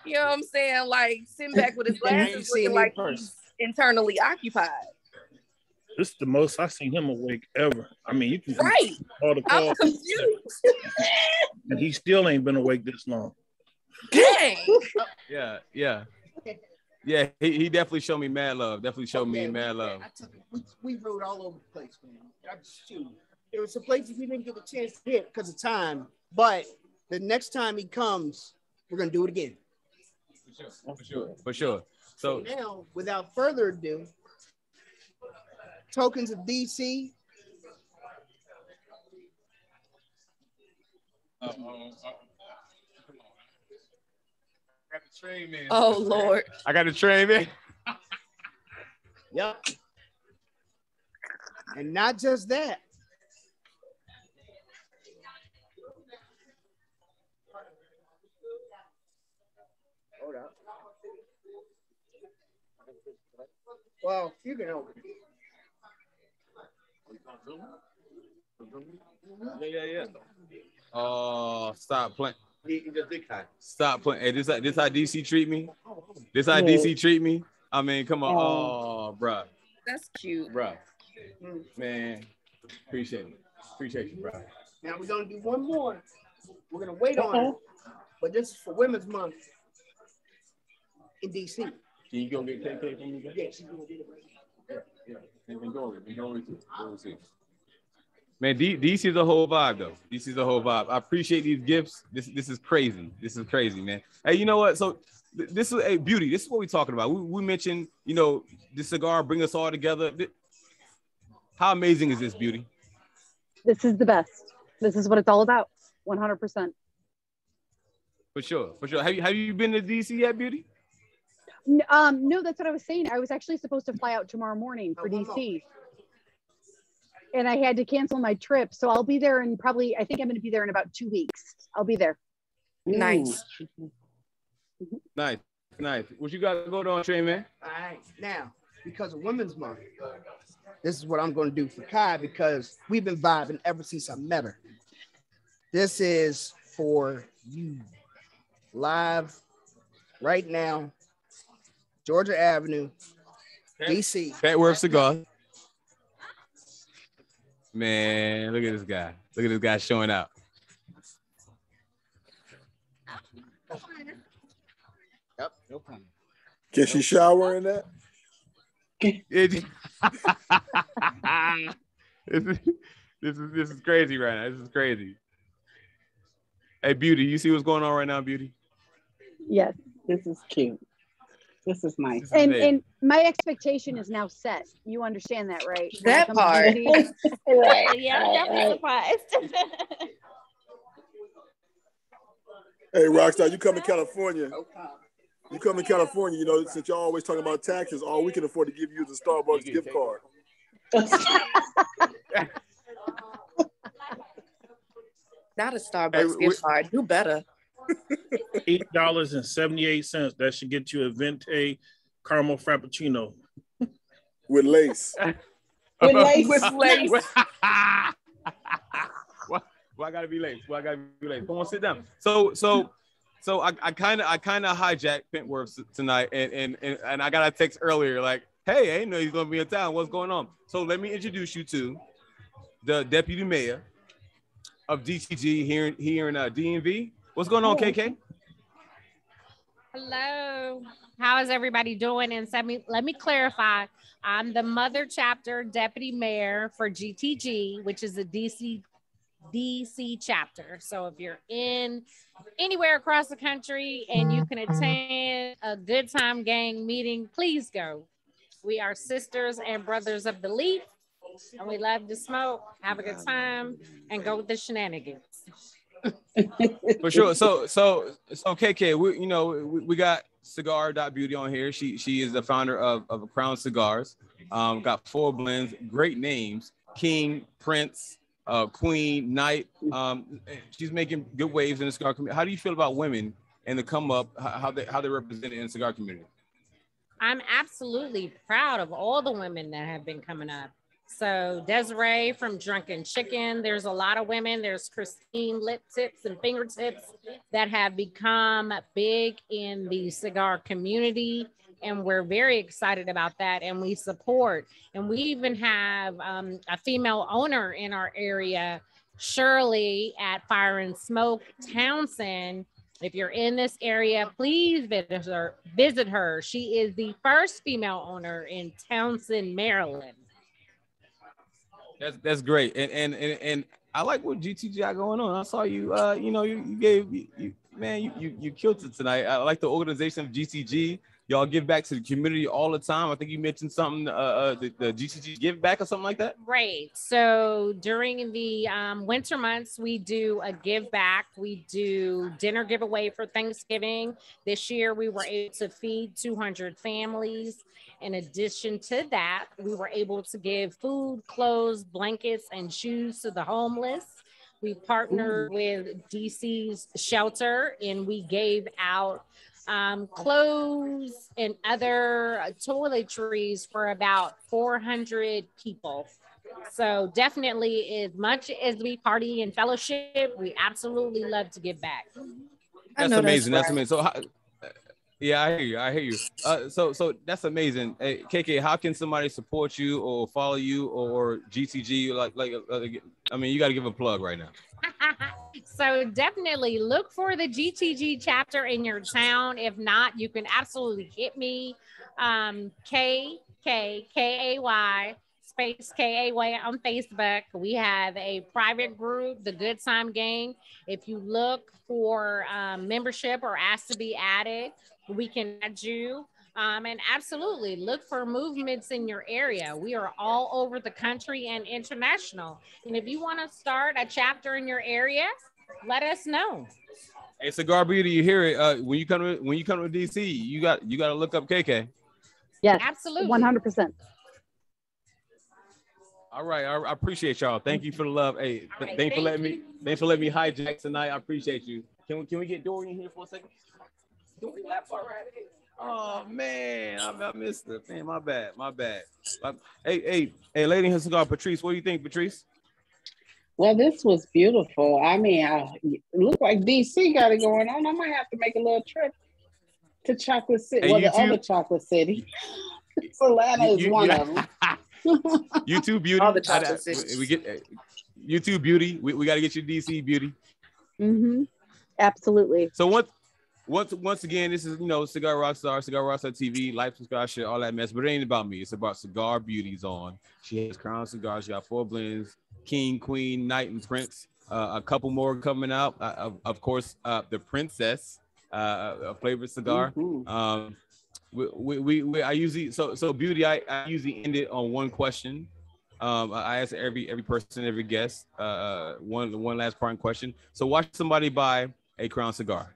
You know what I'm saying? Like sitting back with his glasses, looking like he's internally occupied. This is the most I've seen him awake ever. I mean, you can all the calls. I'm confused. And he still ain't been awake this long. Dang. Yeah. He definitely showed me mad love. Mad love. We rode all over the place, man. Shoot. There were some places we didn't get a chance to hit because of time, but the next time he comes, we're gonna do it again. For sure. So now, without further ado, Tokens of DC. Oh Lord. I got the train man. Yep. And not just that. Hold up. Well, you can open it. Yeah. Oh, stop playing. Stop playing. Hey, this how DC treat me. This how DC treat me. I mean, come on. Oh, bro. That's cute. Bro. Man, appreciate it. Appreciate you, bro. Now we're gonna do one more. We're gonna wait on it. But this is for Women's Month in DC. Can you go get KK from me? Yes, you gonna get it right. Yeah. Man, DC is a whole vibe, though. DC is a whole vibe. I appreciate these gifts. This is crazy. This is crazy, man. Hey, you know what? So this is a beauty. This is what we're talking about. We mentioned, you know, the cigar bring us all together. How amazing is this, Beauty? This is the best. This is what it's all about. 100%. For sure. Have you been to DC yet, Beauty? No, that's what I was saying. I was actually supposed to fly out tomorrow morning for DC. And I had to cancel my trip. So I'll be there in I think I'm going to be there in about 2 weeks. I'll be there. Nice. Nice. What you got going on, Trey, man? All right. Now, because of Women's Month, this is what I'm going to do for Kai because we've been vibing ever since I met her. This is for you. Live right now, Georgia Avenue, DC. Petworth Cigar. Man, look at this guy. Look at this guy showing out. Yep, no problem. Can she shower in that? This is crazy right now. This is crazy. Hey, Beauty, you see what's going on right now, Beauty? Yes. This is cute. This is nice. And my expectation is now set. You understand that, right? That part. Right. Yeah, I'm definitely surprised. Hey, Rockstar, you come to California. You come to California, you know, since y'all always talking about taxes, all we can afford to give you is a Starbucks gift card. Not a Starbucks gift card. You better. $8.78. That should get you a Venti caramel frappuccino with lace. With lace. Why gotta be late? Come on, sit down. So I kind of hijacked Petworth tonight, and I got a text earlier like, hey, I didn't know he's gonna be in town. What's going on? So let me introduce you to the deputy mayor of DTG here in DMV. What's going on, KK? Hello. How is everybody doing? And let me clarify. I'm the mother chapter deputy mayor for GTG, which is a DC chapter. So if you're in anywhere across the country and you can attend a Good Time Gang meeting, please go. We are sisters and brothers of the leaf, and we love to smoke, have a good time, and go with the shenanigans. For sure. So KK, we got Cigar.Beauty on here. She is the founder of Crown Cigars. Got 4 blends, great names: King, Prince, Queen, Knight. She's making good waves in the cigar community. How do you feel about women and the come up? How they represented in the cigar community? I'm absolutely proud of all the women that have been coming up. So Desiree from Drunken Chicken, there's a lot of women. There's Christine Lip Tips and Fingertips that have become big in the cigar community. And we're very excited about that. And we support. And we even have a female owner in our area, Shirley at Fire and Smoke Townsend. If you're in this area, please visit her. She is the first female owner in Townsend, Maryland. That's great, and I like what GTG got going on. I saw you, you killed it tonight. I like the organization of GTG. y'all give back to the community all the time. I think you mentioned something, the GCG give back or something like that. Right. So during the winter months, we do a give back. We do dinner giveaway for Thanksgiving. This year, we were able to feed 200 families. In addition to that, we were able to give food, clothes, blankets, and shoes to the homeless. We partnered with DC's shelter, and we gave out clothes and other toiletries for about 400 people. So definitely, as much as we party and fellowship, we absolutely love to give back. That's amazing. That's amazing. So, yeah, I hear you. I hear you. So that's amazing. Hey, KK, how can somebody support you or follow you or GCG? I mean, you got to give a plug right now. So definitely look for the GTG chapter in your town. If not, you can absolutely hit me. KKKAY space KAY on Facebook. We have a private group, the Good Time Gang. If you look for membership or ask to be added, we can add you. And absolutely look for movements in your area. We are all over the country and international. And if you want to start a chapter in your area, let us know. Hey, Cigar Beauty, you hear it? When you come to DC, you got to look up KK. Yes, absolutely, 100%. All right, I appreciate y'all. Thank you for the love. Hey, right, thanks for letting me hijack tonight. I appreciate you. Can we get Dorian here for a second? Dorian left already. Oh man, I missed it. Man, my bad. Hey, lady in her cigar, Patrice. What do you think, Patrice? Well, this was beautiful. I mean, it looked like DC got it going on. I might have to make a little trip to Chocolate City. Hey, well, the other Chocolate City. Atlanta is one of them. YouTube Beauty. All the chocolate cities. We get YouTube Beauty. We got to get you DC Beauty. Mm-hmm. Absolutely. So once again, this is Cigar Rockstar TV, Life Cigar Shit, all that mess. But it ain't about me. It's about Cigar Beauty's on. She has Crown Cigars. She got 4 blends: King, Queen, Knight, and Prince. A couple more coming out. Of course, the Princess, a flavored cigar. Mm-hmm. I usually Beauty. I usually end it on one question. I ask every person, every guest, one last parting question. So watch somebody buy a Crown cigar.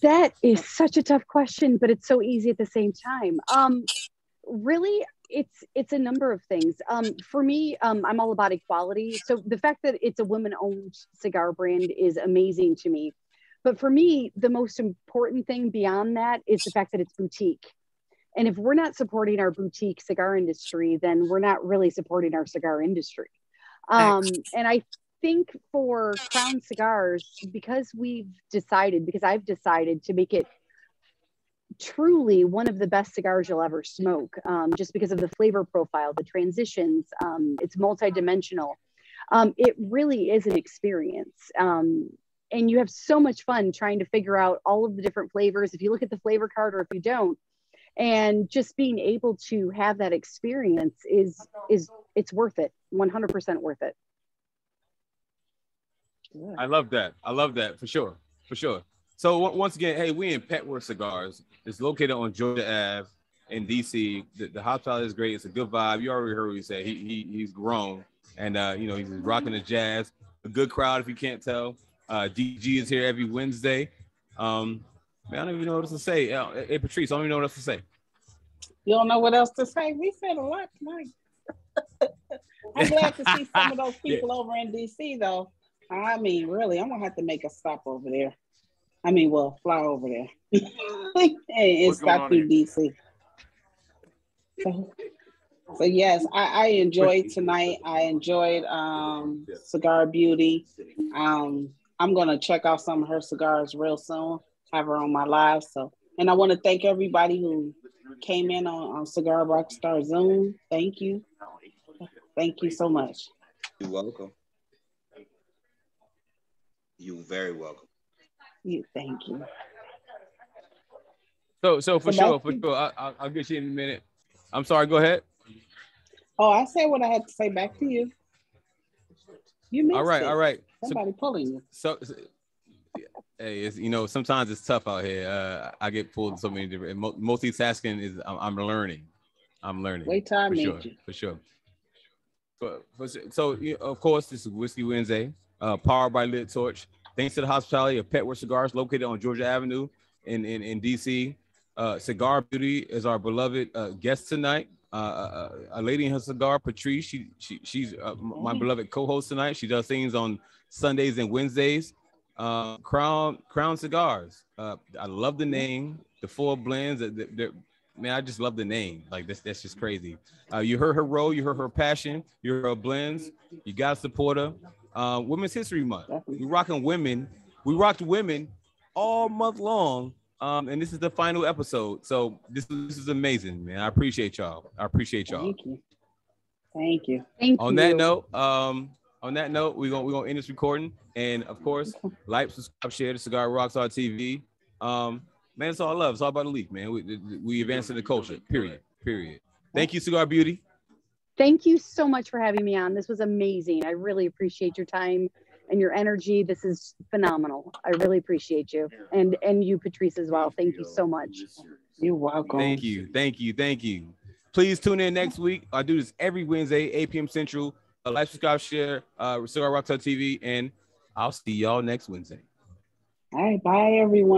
That is such a tough question, but it's so easy at the same time. Really, it's a number of things. For me, I'm all about equality. So the fact that it's a women-owned cigar brand is amazing to me. But for me, the most important thing beyond that is the fact that it's boutique. And if we're not supporting our boutique cigar industry, then we're not really supporting our cigar industry. And I think for Crown Cigars, because I've decided to make it truly one of the best cigars you'll ever smoke, just because of the flavor profile, the transitions, it's multidimensional. It really is an experience. And you have so much fun trying to figure out all of the different flavors. If you look at the flavor card or if you don't, and just being able to have that experience is it's worth it, 100% worth it. I love that for sure. So once again, hey, we in Petworth Cigars. It's located on Georgia Ave in DC. The hospitality is great. It's a good vibe. You already heard what he said. He's grown, and he's rocking the jazz. A good crowd, if you can't tell. DG is here every Wednesday. Man, I don't even know what else to say. Hey, Patrice, I don't even know what else to say. You don't know what else to say? We said a lot tonight. I'm glad to see some of those people over in DC, though. I mean, really, I'm gonna have to make a stop over there. Fly over there and stop through DC. So yes, I enjoyed tonight. I enjoyed Cigar Beauty. I'm gonna check out some of her cigars real soon. Have her on my live. And I want to thank everybody who came in on Cigar Rockstar Zoom. Thank you so much. You're welcome. You're very welcome. Thank you. So for sure, I'll get you in a minute. I'm sorry. Go ahead. Oh, I said what I had to say. Back to you. You missed all right. Somebody pulling you. So Hey, it's, you know, sometimes it's tough out here. I get pulled in so many different. Multitasking is I'm learning. I'm learning. Wait till I for meet sure, you. for sure. So of course, this is Whiskey Wednesday, powered by Lit Torch. Thanks to the hospitality of Petworth Cigars, located on Georgia Avenue in DC. Cigar Beauty is our beloved guest tonight. A lady in her cigar, Patrice. She's my beloved co-host tonight. She does things on Sundays and Wednesdays. Crown Cigars. I love the name. The 4 blends. Man, I just love the name. Like that's just crazy. You heard her role. You heard her passion. You heard her blends. You got to support her. Women's History Month. We rocking women. We rocked women all month long. And this is the final episode. So this is amazing, man. I appreciate y'all. Thank you. Thank you. On that note, we're gonna end this recording. And of course, like, subscribe, share the Cigar Rockstar TV. Man, it's all love. It's all about the leaf, man. We advancing the culture. Period. Thank you, Cigar Beauty. Thank you so much for having me on. This was amazing. I really appreciate your time and your energy. This is phenomenal. I really appreciate you. And you, Patrice, as well. Thank you so much. You're welcome. Thank you. Please tune in next week. I do this every Wednesday, 8 p.m. Central. Like, subscribe, share, Cigar Rockstar TV, and I'll see y'all next Wednesday. All right. Bye, everyone.